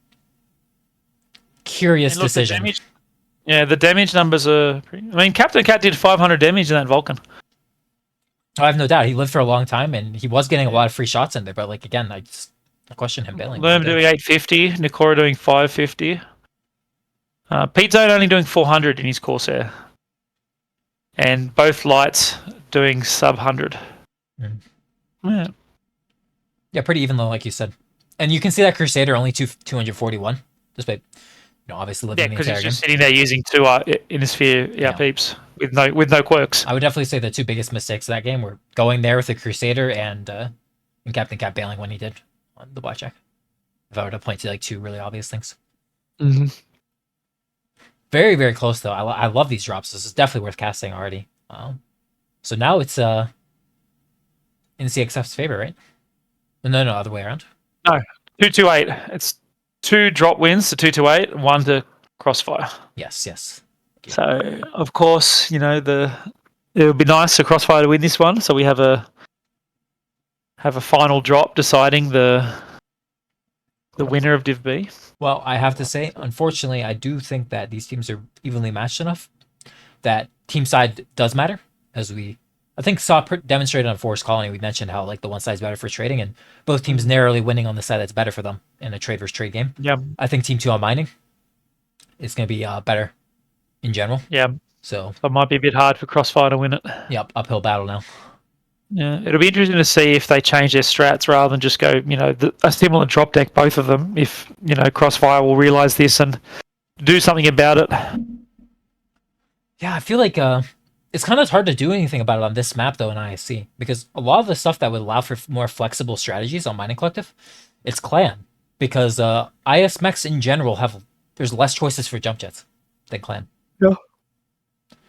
curious decision. The damage numbers are pretty... I mean, Captain Cat did 500 damage in that Vulcan. I have no doubt. He lived for a long time, and he was getting a lot of free shots in there. But like again, I question him bailing. Lerm doing 850, Nikora doing 550. Pete Zone only doing 400 in his Corsair, and both lights doing sub 100. Yeah, pretty even though, like you said, and you can see that Crusader only 241, despite obviously living the because entire he's game. just sitting there using two Innisphere peeps with no quirks. I would definitely say the two biggest mistakes of that game were going there with the Crusader and Captain Cat bailing when he did on the blackjack. If I were to point to like two really obvious things. Mm-hmm. Very, very close though. I love these drops. This is definitely worth casting already. So now it's in CXF's favor, right? No, other way around. No, 228. It's 2 drop wins to 228, 1 to Crossfire. Yes. So of course, it would be nice for Crossfire to win this one. So we have a final drop deciding the winner of Div B. Well, I have to say, unfortunately, I do think that these teams are evenly matched enough that team side does matter, as I think saw demonstrated on Forest Colony. We mentioned how like the one side's better for trading, and both teams narrowly winning on the side that's better for them in a trade versus trade game. Yeah, I think Team 2 on mining is going to be better in general. Yeah, so it might be a bit hard for Crossfire to win it. Yep, uphill battle now. Yeah, it'll be interesting to see if they change their strats rather than just go, a similar drop deck, both of them. If Crossfire will realize this and do something about it. Yeah, I feel like it's kind of hard to do anything about it on this map though in ISC, because a lot of the stuff that would allow for more flexible strategies on Mining Collective, it's Clan, because IS mechs in general there's less choices for jump jets than Clan. Yeah.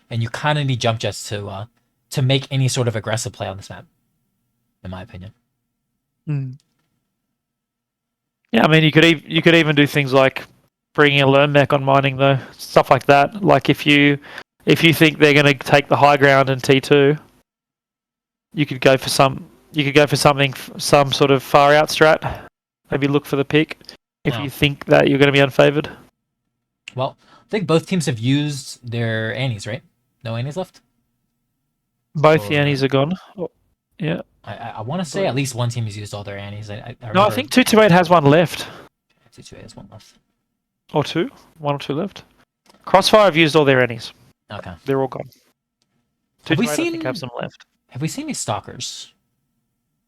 And you kind of need jump jets to make any sort of aggressive play on this map, in my opinion. Yeah, I mean, you could even do things like bringing a learn mech on mining though, stuff like that. Like if you think they're going to take the high ground in T2, you could go for something, some sort of far out strat. Maybe look for the pick if you think that you're going to be unfavored. Well, I think both teams have used their Annies, right? No Annies left? Both the Annies are gone. Oh, yeah. I want to say at least one team has used all their Annies. I No, I think 228 has one left. 228 has one left. Or two. 1 or 2 left. Crossfire have used all their Annies. Okay. They're all gone. Have we 228 seen? I think have some left. Have we seen these stalkers?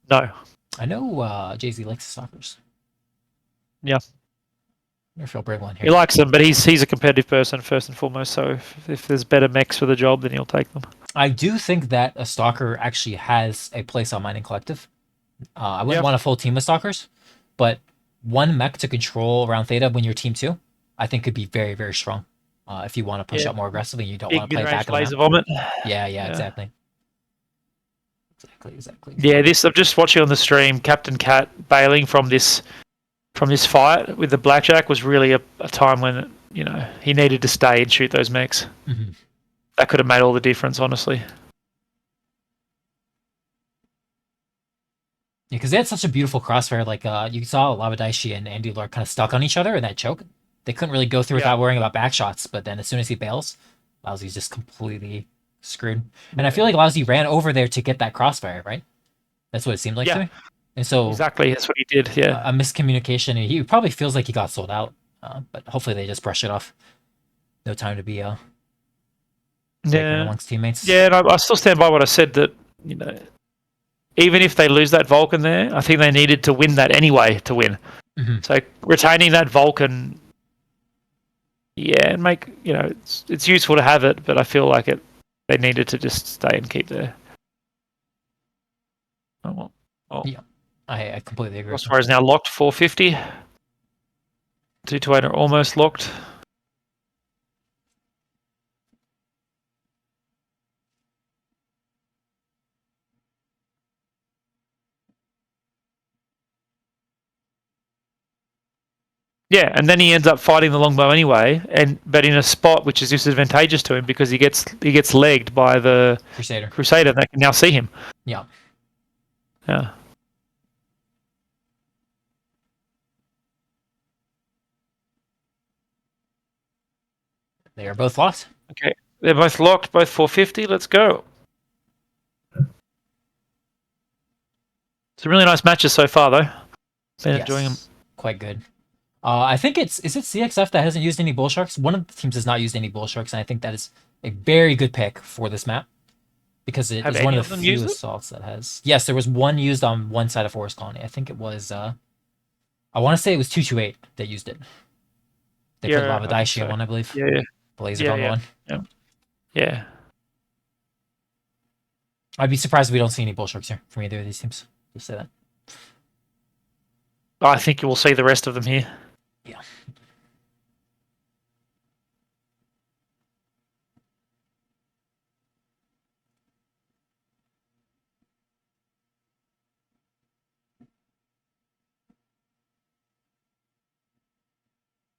No. I know Jay-Z likes stalkers. Yeah. I feel bring one here. He likes them, but he's a competitive person first and foremost. So if there's better mechs for the job, then he'll take them. I do think that a stalker actually has a place on Mining Collective. I wouldn't want a full team of stalkers, but one mech to control around Theta when you're team 2, I think could be very, very strong. If you want to push out more aggressively, you don't want to play back on laser vomit. Yeah, exactly. Exactly. Yeah, I'm just watching on the stream. Captain Cat bailing from this fight with the blackjack was really a time when he needed to stay and shoot those mechs. Mm-hmm. That could have made all the difference, honestly. because they had such a beautiful crossfire. Like you saw Labadaishi and Andy Lord kind of stuck on each other in that choke. They couldn't really go through Yeah. without worrying about back shots. But then as soon as he bails, Lousy's just completely screwed. And I feel like Lousy ran over there to get that crossfire, right? That's what it seemed like to Yeah. me. And so Exactly, that's what he did. Yeah. a miscommunication, and he probably feels like he got sold out. But hopefully they just brush it off. No time to be bickering Yeah. amongst teammates. Yeah, and I still stand by what I said that, you know, even if they lose that Vulcan there, I think they needed to win that anyway to win. Mhm. So retaining that Vulcan, yeah, and make, you know, it's useful to have it, but I feel like they needed to just stay and keep there. Oh well. Oh. Yeah, I completely agree. Crossfire is now locked 450. 228 are almost locked. Yeah, and then he ends up fighting the longbow anyway, but in a spot which is disadvantageous to him because he gets legged by the Crusader. They can now see him. Yeah. Yeah. They are both locked. Okay, they're both locked, both 450. Let's go. Some really nice matches so far, though. Been enjoying them. Quite good. I think is it CXF that hasn't used any bull sharks? One of the teams has not used any bull sharks, and I think that is a very good pick for this map because it is one of the few assaults that has. Yes, there was one used on one side of Forest Colony. I think it was. I want to say it was 228 that used it. They put Labadaishi on one, I believe. Yeah. Blazer on one. Yeah. I'd be surprised if we don't see any bull sharks here from either of these teams. Just say that. I think you will see the rest of them here. Yeah.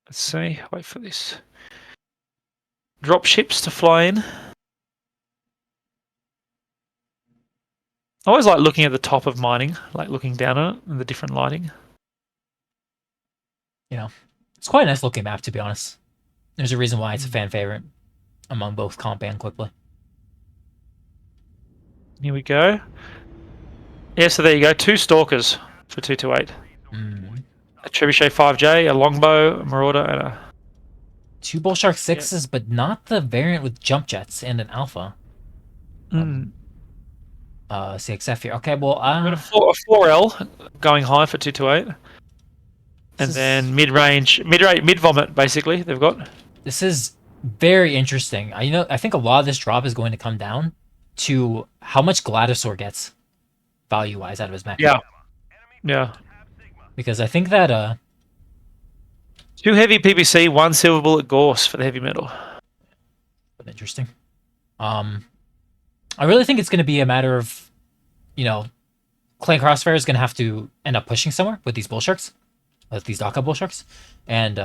Let's see. Wait for this. Drop ships to fly in. I always like looking at the top of mining, like looking down on it and the different lighting. You know, it's quite a nice looking map, to be honest. There's a reason why it's a fan favorite among both comp and quickly. Here we go. Yeah, so there you go. 2 Stalkers for 228. A Trebuchet 5J, a Longbow, a Marauder, and a... 2 Bull Shark 6s, but not the variant with jump jets and an Alpha. CXF here. Okay, well, a 4L going high for 228. And then mid-vomit, basically, they've got. This is very interesting. I think a lot of this drop is going to come down to how much Gladisaur gets value-wise out of his mech. Yeah. Because I think that 2 heavy PPC, 1 silver bullet Gorse for the heavy metal. Interesting. I really think it's going to be a matter of, Clan Crossfire is going to have to end up pushing somewhere with these bull sharks, with these Daka bull sharks, and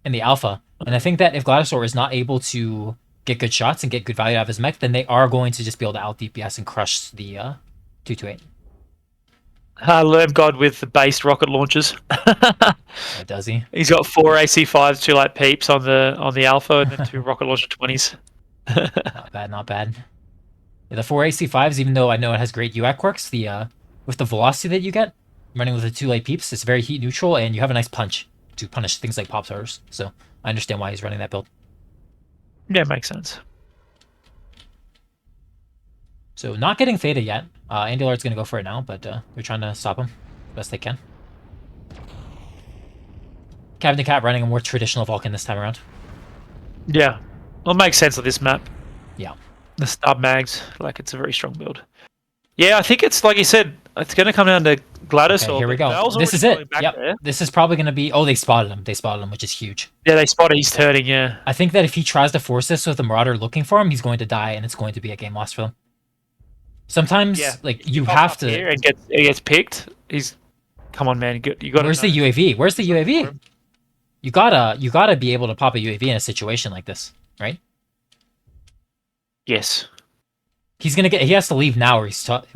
in the alpha. And I think that if Gladisaur is not able to get good shots and get good value out of his mech, then they are going to just be able to out DPS and crush the 228. Lerm God with the based rocket launchers. Does he? He's got 4 AC5s, 2 light peeps on the alpha, and then 2 rocket launcher 20s. Not bad. Yeah, the 4 AC5s, even though I know it has great UAC quirks, with the velocity that you get running with the 2 light peeps, it's very heat neutral, and you have a nice punch to punish things like pop stars. So I understand why he's running that build. Yeah, it makes sense. So not getting Theta yet. Andy Lard's going to go for it now, but they're trying to stop him the best they can. Cabinet Cat running a more traditional Vulcan this time around. Yeah. Well, it makes sense of this map. Yeah. The stub mags, it's a very strong build. Yeah, I think it's, like you said, it's going to come down to Gladys. Okay, here we go. This is it. Yep. This is probably going to be... Oh, they spotted him. They spotted him, which is huge. Yeah, they spotted. He's turning, yeah. I think that if he tries to force this with a Marauder looking for him, he's going to die, and it's going to be a game lost for him. Sometimes, you have to... Here and he gets picked. He's... Come on, man. You got. Where's the UAV? Where's the UAV? You gotta be able to pop a UAV in a situation like this, right? Yes. He has to leave now or he's stuck.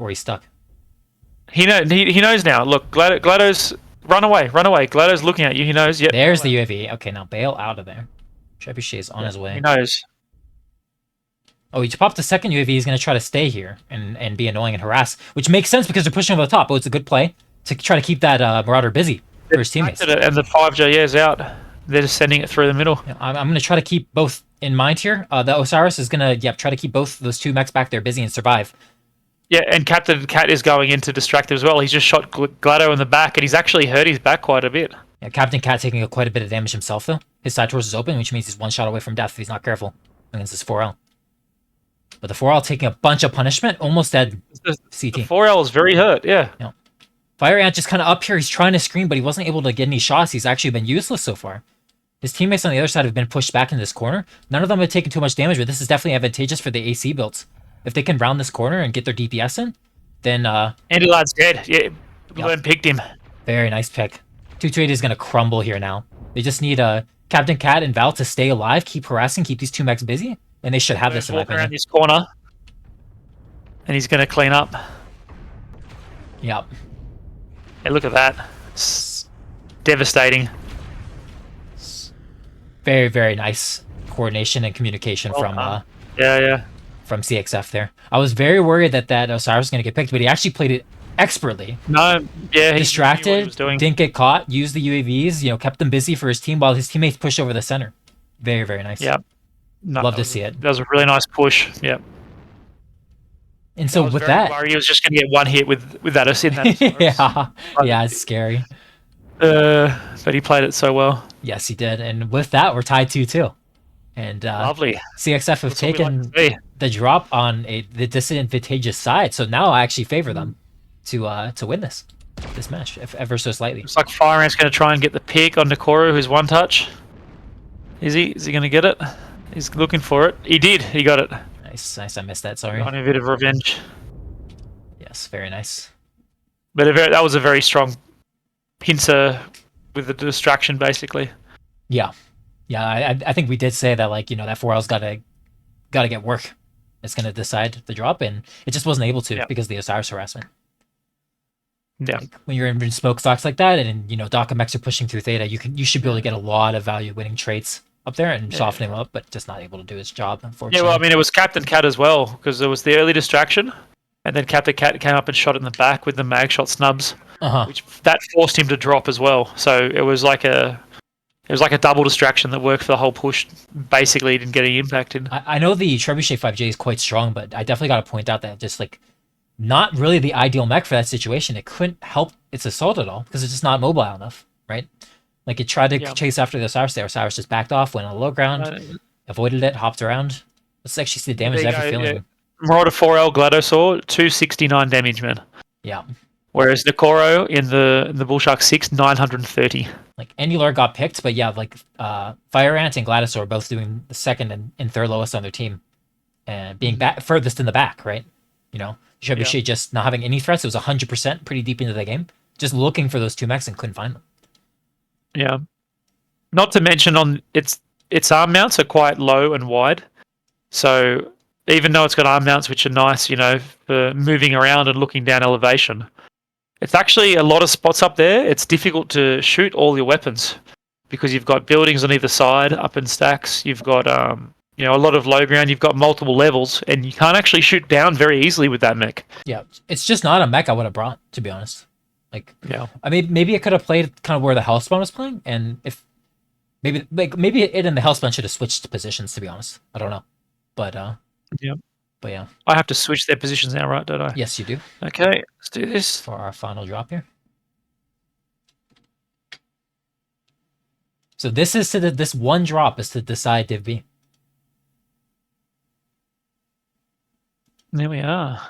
He knows now. Look, GLaDOS, run away. GLaDOS looking at you. He knows. Yep. There's the UAV. Okay, now bail out of there. Trebuchet's on his way. He knows. Oh, he popped the second UAV. He's going to try to stay here and be annoying and harass, which makes sense because they're pushing over the top. Oh, it's a good play to try to keep that Marauder busy for his teammates. And the 5J's out. They're just sending it through the middle. Yeah, I'm going to try to keep both in mind here. The Osiris is going to try to keep both those two mechs back there busy and survive. Yeah, and Captain Cat is going in to distract as well. He's just shot GLaDO in the back, and he's actually hurt his back quite a bit. Yeah, Captain Cat taking quite a bit of damage himself, though. His side torso is open, which means he's one shot away from death if he's not careful against this 4L. But the 4L taking a bunch of punishment, almost dead CT. The 4L is very hurt, yeah. Fire Ant just kind of up here. He's trying to scream, but he wasn't able to get any shots. He's actually been useless so far. His teammates on the other side have been pushed back in this corner. None of them have taken too much damage, but this is definitely advantageous for the AC builds. If they can round this corner and get their DPS in, then... Andy Ladd's dead. Yeah, Blurn picked him. Very nice pick. 228 is going to crumble here now. They just need Captain Cat and Val to stay alive, keep harassing, keep these two mechs busy, and they should have this in my opinion. Around this corner, and he's going to clean up. Yep. Hey, look at that. It's devastating. Very, very nice coordination and communication from CXF there. I was very worried that Osiris was going to get picked, but he actually played it expertly. No, yeah, he distracted, knew what he was doing. Didn't get caught, used the UAVs, kept them busy for his team while his teammates pushed over the center. Very, very nice. Yeah. No, Love to see it. That was a really nice push. Yeah. And so with that, worried he was just going to get one hit with that in that. yeah, it's scary. But he played it so well. Yes, he did. And with that, we're tied 2-2. And lovely. CXF have taken the drop on the disadvantageous side, so now I actually favor them to win this match, if ever so slightly. It's like Fire Ant's going to try and get the pick on Nakoro, who's one touch. Is he going to get it? He's looking for it. He did. He got it. Nice. I missed that. Sorry. On a bit of revenge. Yes, very nice. But that was a very strong pincer with the distraction, basically. Yeah. I think we did say that, that 4L's got to get work. It's going to decide the drop, and it just wasn't able to because of the Osiris harassment. Yeah. When you're in smoke stocks like that, and Daka mechs are pushing through Theta, you should be able to get a lot of value winning traits up there and soften him up, but just not able to do his job, unfortunately. Yeah, well, I mean, it was Captain Cat as well, because there was the early distraction, and then Captain Cat came up and shot in the back with the mag shot snubs, which that forced him to drop as well. So it was like a double distraction that worked for the whole push. Basically, didn't get any impact in. I know the Trebuchet 5J is quite strong, but I definitely got to point out that just not really the ideal mech for that situation. It couldn't help its assault at all because it's just not mobile enough, right? It tried to chase after the Osiris there. Osiris just backed off, went on the low ground, avoided it, hopped around. Let's actually see the damage that you're feeling. Marauder 4L GLaDOS saw 269 damage, man. Yeah. Whereas Nakoro in the Bullshark 6, 930. Annular got picked, but Fire Ant and GLaDOS are both doing the second and third lowest on their team. And being furthest in the back, right? Trebuchet just not having any threats. It was 100% pretty deep into the game. Just looking for those two mechs and couldn't find them. Yeah. Not to mention on its arm mounts are quite low and wide. So even though it's got arm mounts which are nice, for moving around and looking down elevation, it's actually a lot of spots up there. It's difficult to shoot all your weapons because you've got buildings on either side up in stacks. You've got a lot of low ground. You've got multiple levels, and you can't actually shoot down very easily with that mech. Yeah, it's just not a mech I would have brought, to be honest. I mean, maybe it could have played kind of where the Hellspawn was playing, and if maybe it and the Hellspawn should have switched positions. To be honest, I don't know, but yeah. I have to switch their positions now, right? Don't I? Yes, you do. Okay, let's do this for our final drop here. So this is this one drop is to decide Div B. There we are.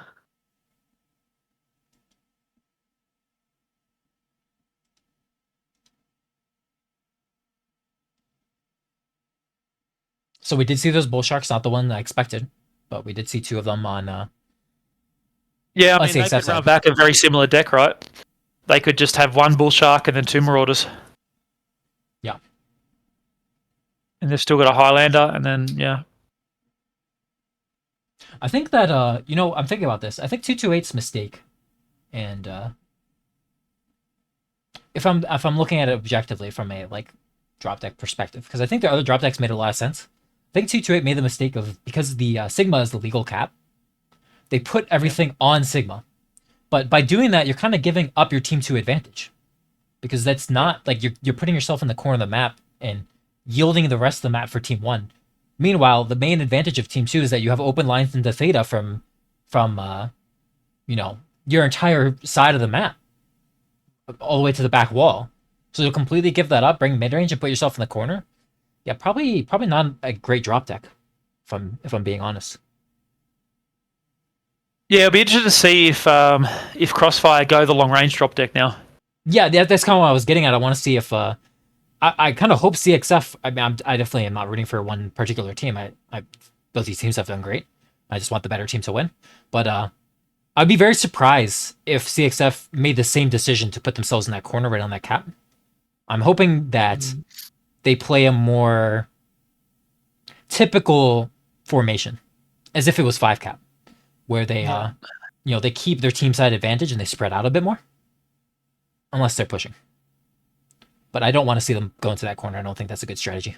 So we did see those bull sharks, not the one I expected, but we did see two of them on. Yeah, I mean, they could run back a very similar deck, right? They could just have one bull shark and then two marauders. Yeah. And they've still got a Highlander, and then I think that I'm thinking about this. I think 228's mistake And if I'm looking at it objectively from a like drop deck perspective, because I think the other drop decks made a lot of sense. I think 228 made the mistake of, because the Sigma is the legal cap, they put everything on Sigma. But by doing that, you're kind of giving up your team 2 advantage, because that's not like you're putting yourself in the corner of the map and yielding the rest of the map for team 1. Meanwhile, the main advantage of team 2 is that you have open lines into theta from your entire side of the map all the way to the back wall. So to completely give that up, bring mid range, and put yourself in the corner, yeah, probably not a great drop deck. If I'm being honest. Yeah, it'll be interesting to see if Crossfire go the long range drop deck now. Yeah, that's kind of what I was getting at. I want to see if I kind of hope CXF. I mean, I definitely am not rooting for one particular team. I both these teams have done great. I just want the better team to win. But I'd be very surprised if CXF made the same decision to put themselves in that corner right on that cap. I'm hoping that they play a more typical formation, as if it was 5 cap, where they they keep their team side advantage and they spread out a bit more, unless they're pushing. But I don't want to see them go into that corner. I don't think that's a good strategy.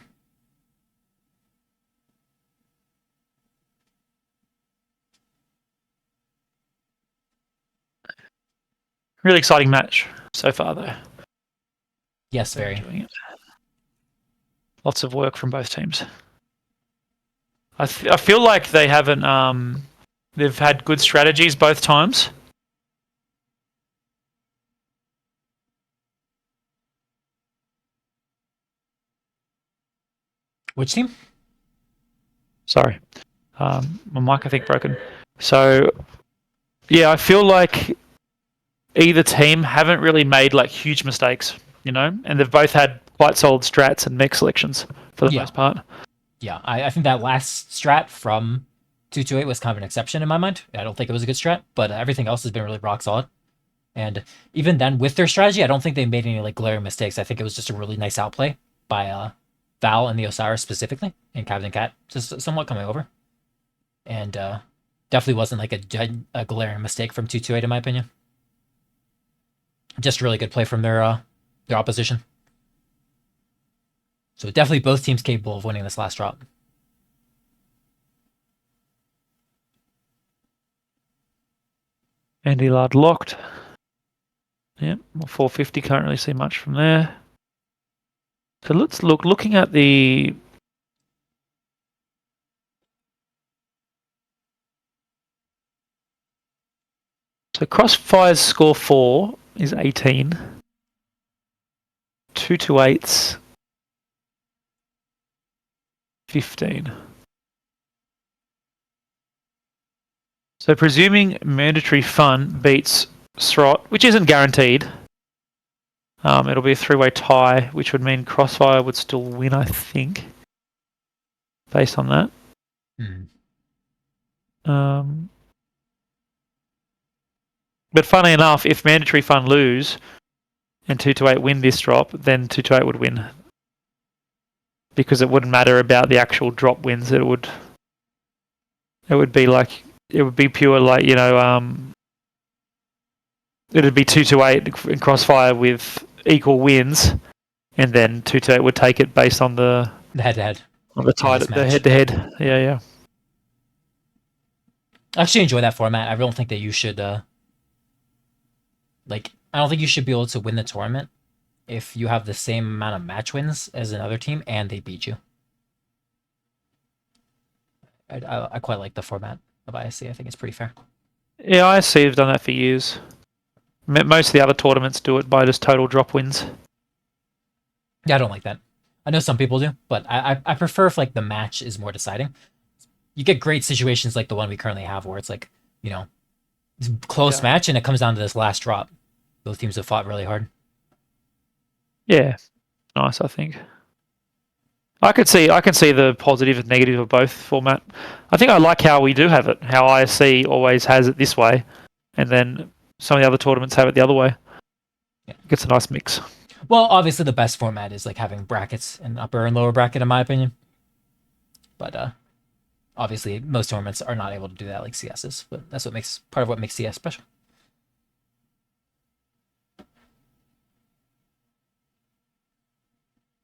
Really exciting match so far, though. Yes, very. Enjoying it. Lots of work from both teams. I feel like they haven't. They've had good strategies both times. Which team? Sorry, my mic I think broken. So, yeah, I feel like either team haven't really made like huge mistakes, and they've both had quite solid strats and mech selections for the most part. Yeah, I think that last strat from 228 was kind of an exception in my mind. I don't think it was a good strat, but everything else has been really rock solid. And even then, with their strategy, I don't think they made any like glaring mistakes. I think it was just a really nice outplay by Val and the Osiris specifically, and Captain Cat just somewhat coming over. And definitely wasn't like a glaring mistake from 228 in my opinion. Just really good play from their opposition. So definitely both teams capable of winning this last drop. Andy Lard locked. Yep, 450, can't really see much from there. So let's looking at the so Crossfire's score 4 is 18. 228's 15. So presuming mandatory fun beats Srot, which isn't guaranteed, it'll be a 3-way tie, which would mean Crossfire would still win, I think, based on that. But funny enough, if mandatory fun lose and 228 win this drop, then 228 would win, because it wouldn't matter about the actual drop wins. It would be pure like it'd be 228 in Crossfire with equal wins, and then 228 would take it based on the head-to-head, on the head-to-head. Yeah. I actually enjoy that format. I don't think that you should I don't think you should be able to win the tournament if you have the same amount of match wins as another team and they beat you. I quite like the format of ISC. I think it's pretty fair. Yeah, ISC have done that for years. Most of the other tournaments do it by just total drop wins. Yeah, I don't like that. I know some people do, but I prefer if like the match is more deciding. You get great situations like the one we currently have where it's like, close match and it comes down to this last drop. Both teams have fought really hard. Yeah, nice. I think I can see the positive and negative of both format. I think I like how we do have it. How ISC always has it this way, and then some of the other tournaments have it the other way. Yeah, it's a nice mix. Well, obviously the best format is like having brackets in upper and lower bracket, in my opinion. But obviously most tournaments are not able to do that like CS is. But that's part of what makes CS special.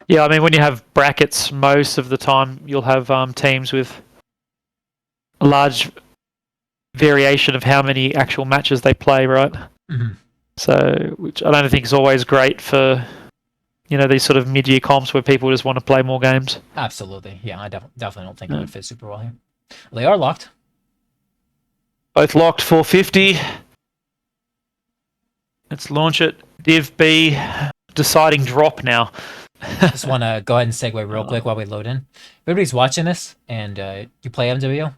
Yeah, I mean, when you have brackets, most of the time you'll have teams with a large variation of how many actual matches they play, right? Mhm. So, which I don't think is always great for, these sort of mid-year comps where people just want to play more games. Absolutely. Yeah, I definitely don't think it Yeah. would fit super well here. They are locked. Both locked 450. Let's launch it. Div B, deciding drop now. Just want to go ahead and segue real quick while we load in. If everybody's watching this and you play MWO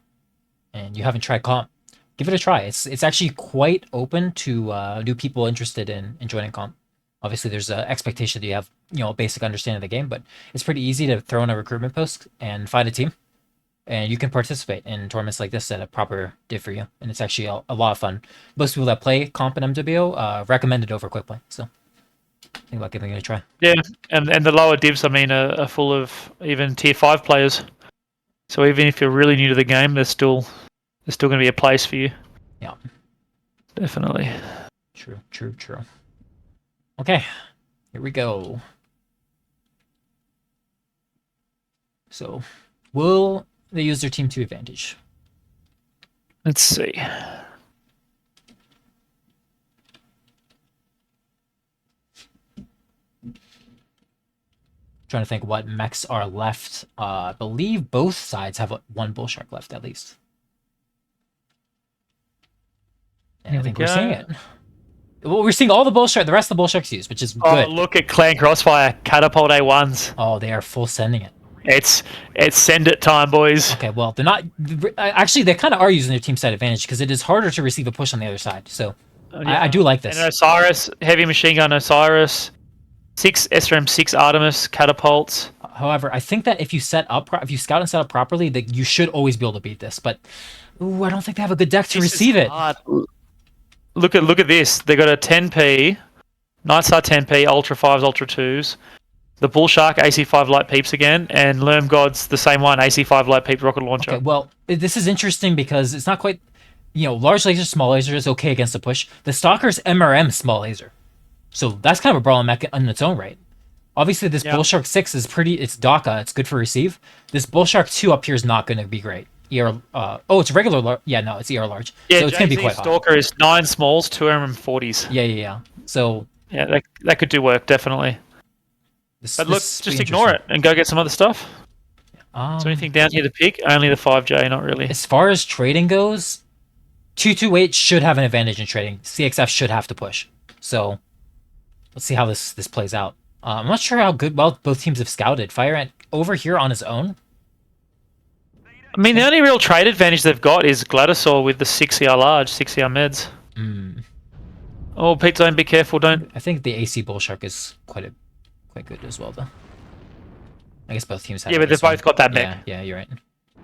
and you haven't tried comp, give it a try. It's actually quite open to new people interested in joining comp. Obviously, there's an expectation that you have a basic understanding of the game, but it's pretty easy to throw in a recruitment post and find a team, and you can participate in tournaments like this at a proper div for you, and it's actually a lot of fun. Most people that play comp and MWO recommend it over quick play, so think about giving it a try. Yeah, and the lower divs, I mean, are full of even tier 5 players. So even if you're really new to the game, there's still going to be a place for you. Yeah. Definitely. True. Okay, here we go. So, will they use their team to advantage? Let's see. Trying to think what mechs are left. I believe both sides have one bull shark left at least. And I think we're seeing it. Well, we're seeing all the bull shark, the rest of the bull sharks used, which is good. Oh, look at Clan Crossfire Catapult A1s. Oh, they are full sending it. It's send it time, boys. Okay, well, they're not. Actually, they kind of are using their team side advantage because it is harder to receive a push on the other side. So I do like this. And Osiris, heavy machine gun Osiris, 6 SRM 6 Artemis catapults. However, I think that if you scout and set up properly, that you should always be able to beat this. But I don't think they have a good deck to receive it. Look at this. They got a 10p, Nightstar 10p, Ultra 5s, Ultra 2s. The Bull Shark AC5 Light Peeps again, and Lerm God's the same one, AC5 Light Peeps Rocket Launcher. Okay, well, this is interesting because it's not quite, large laser, small laser is okay against the push. The Stalker's MRM small laser. So that's kind of a brawl mech in its own right. Obviously, this Bull Shark 6 is it's DACA, it's good for receive. This Bull Shark 2 up here is not going to be great. It's regular. Yeah, no, it's ER large. Yeah, so it's going to be quite Stalker is 9 smalls, 2 MM40s. Yeah. So yeah, that could do work definitely. But look, just ignore it and go get some other stuff. Is there anything down here to pick? Only the 5J, not really. As far as trading goes, 228 should have an advantage in trading. CXF should have to push. So let's see how this plays out. I'm not sure how well both teams have scouted. Fire Ant over here on his own. I mean, the only real trade advantage they've got is Gladisaur with the 6ER large, 6ER meds. Oh, Pete Zone, be careful, don't... I think the AC Bull Shark is quite good as well, though. I guess both teams have. Yeah, but they've both got that mech. Yeah, you're right.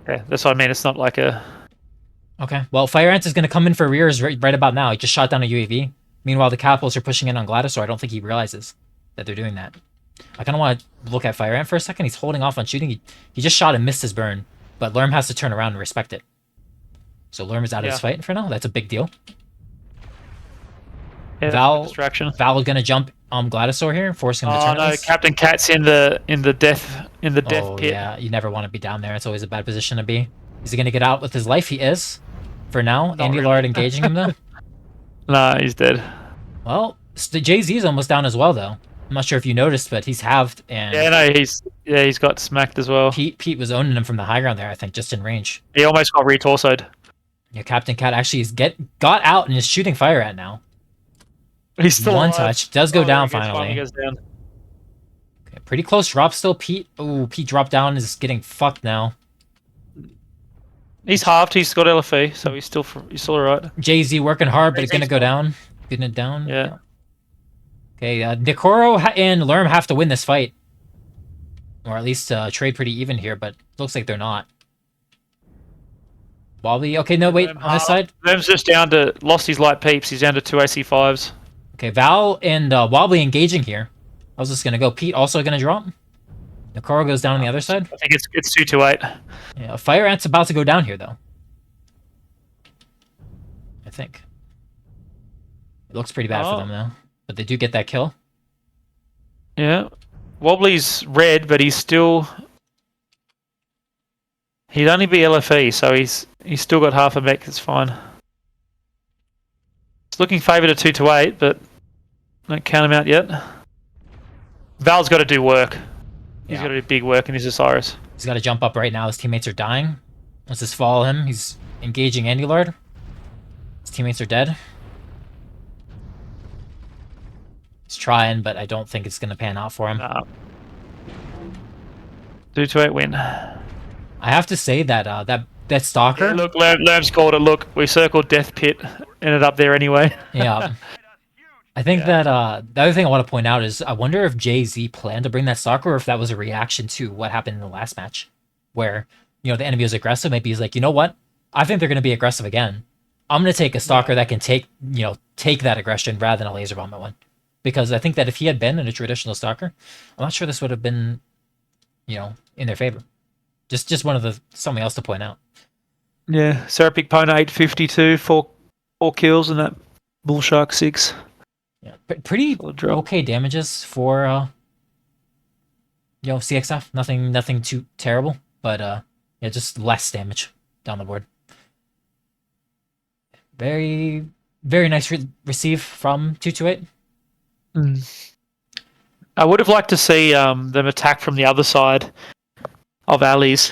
Yeah, that's what I mean. It's not like a... Okay, well, Fire Ant is going to come in for rears right about now. He just shot down a UAV. Meanwhile, the catapults are pushing in on Gladisaur. I don't think he realizes that they're doing that. I kind of want to look at Fire Ant for a second. He's holding off on shooting. He just shot and missed his burn. But Lerm has to turn around and respect it. So Lerm is out of his fight for now. That's a big deal. Yeah, Val is gonna jump on Gladisaur here, forcing him to turn. Oh no, Captain Cat's in the death pit. Yeah, you never want to be down there. It's always a bad position to be. Is he gonna get out with his life? He is. For now, Andy Lard engaging him though. Nah, he's dead. Well, Jay-Z is almost down as well though. I'm not sure if you noticed, but he's halved and he's got smacked as well. Pete was owning him from the high ground there, I think, just in range. He almost got retorsoed. Yeah, Captain Cat actually got out and is shooting Fire at now. He's still one alive. touch. Does go down finally. He goes down. Okay, pretty close drop still. Pete dropped down, is getting fucked now. He's halved. He's got LFE, so he's still alright. Jay-Z working hard, but he's gonna go down. Getting it down. Yeah. Okay, Decoro and Lerm have to win this fight, or at least trade pretty even here. But looks like they're not. Wobbly. Okay, no wait. On this side, Lerm's just lost his light peeps. He's down to 2 AC5s. Okay, Val and Wobbly engaging here. I was just gonna go. Pete also gonna drop. Decoro goes down on the other side. I think it's 228. Yeah, Fire Ant's about to go down here though. I think. It looks pretty bad for them though. But they do get that kill. Yeah. Wobbly's red, but he's still. He'd only be LFE, so he's still got half a mech. It's fine. It's looking favoured at 2-8, but don't count him out yet. Val's got to do work. He's got to do big work in his Osiris. He's got to jump up right now. His teammates are dying. Let's just follow him. He's engaging Andy-Lord. His teammates are dead. He's trying, but I don't think it's going to pan out for him. 2-8 win. I have to say that that Stalker... Yeah, look, Lerm's called it. Look, we circled Death Pit. Ended up there anyway. Yeah. I think that the other thing I want to point out is I wonder if Jay-Z planned to bring that Stalker or if that was a reaction to what happened in the last match where, you know, the enemy was aggressive. Maybe he's like, you know what? I think they're going to be aggressive again. I'm going to take a Stalker that can take that aggression rather than a laser bomb at one. Because I think that if he had been in a traditional Stalker, I'm not sure this would have been, in their favor. Just one of the something else to point out. Yeah, Serapic Pona 852, four kills and that Bull Shark 6. Yeah, pretty okay damages for CXF. Nothing too terrible, but just less damage down the board. Very, very nice receive from 228. I would have liked to see them attack from the other side of alleys.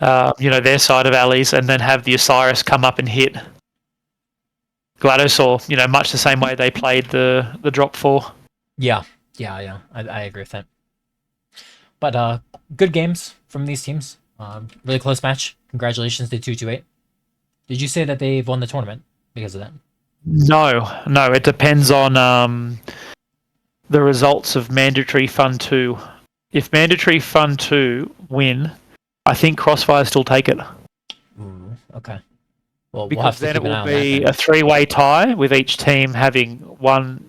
Their side of alleys, and then have the Osiris come up and hit GLaDOS, or much the same way they played the drop 4. Yeah. I agree with that. But good games from these teams. Really close match. Congratulations to 228. Did you say that they've won the tournament because of that? No. It depends on the results of Mandatory Fund 2. If Mandatory Fund 2 win, I think Crossfire still take it. Ooh, okay. Well, because then it will be a 3-way tie with each team having one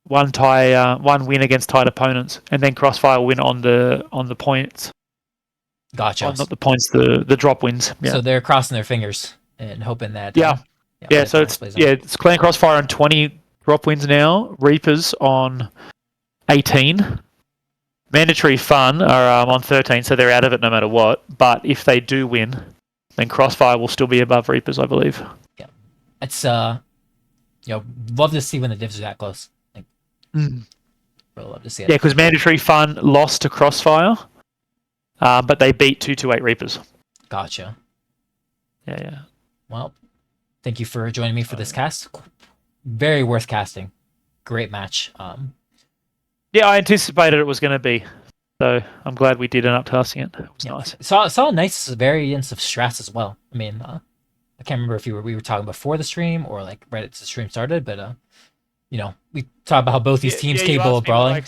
win against tied opponents, and then Crossfire win on the points. Gotcha. Not the points, the drop wins. Yeah. So they're crossing their fingers and hoping that. So it's Clan Crossfire on 20 drop wins now. Reapers on 18. Mandatory Fun are on 13, so they're out of it no matter what. But if they do win, then Crossfire will still be above Reapers, I believe. Yeah, it's love to see when the divs are that close. Really love to see it. Yeah, because Mandatory Fun lost to Crossfire, but they beat 228 Reapers. Gotcha. Yeah. Well, thank you for joining me for this cast. Very worth casting. Great match. Yeah, I anticipated it was going to be, so I'm glad we did end up casting it. It was nice. Saw a nice variance of strats as well. I mean, I can't remember if we were talking before the stream or like right as the stream started, but we talked about how both these teams capable of brawling.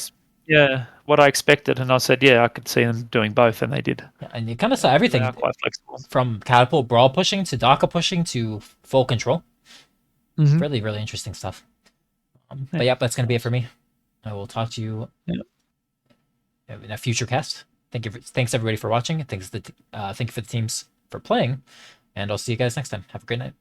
What I expected, and I said, I could see them doing both, and they did. Yeah, and you kind of saw everything. They are quite flexible. From catapult brawl pushing to Daka pushing to full control. Really, really interesting stuff. But that's going to be it for me. I will talk to you in a future cast. Thanks everybody for watching. Thank you for the teams for playing, and I'll see you guys next time. Have a great night.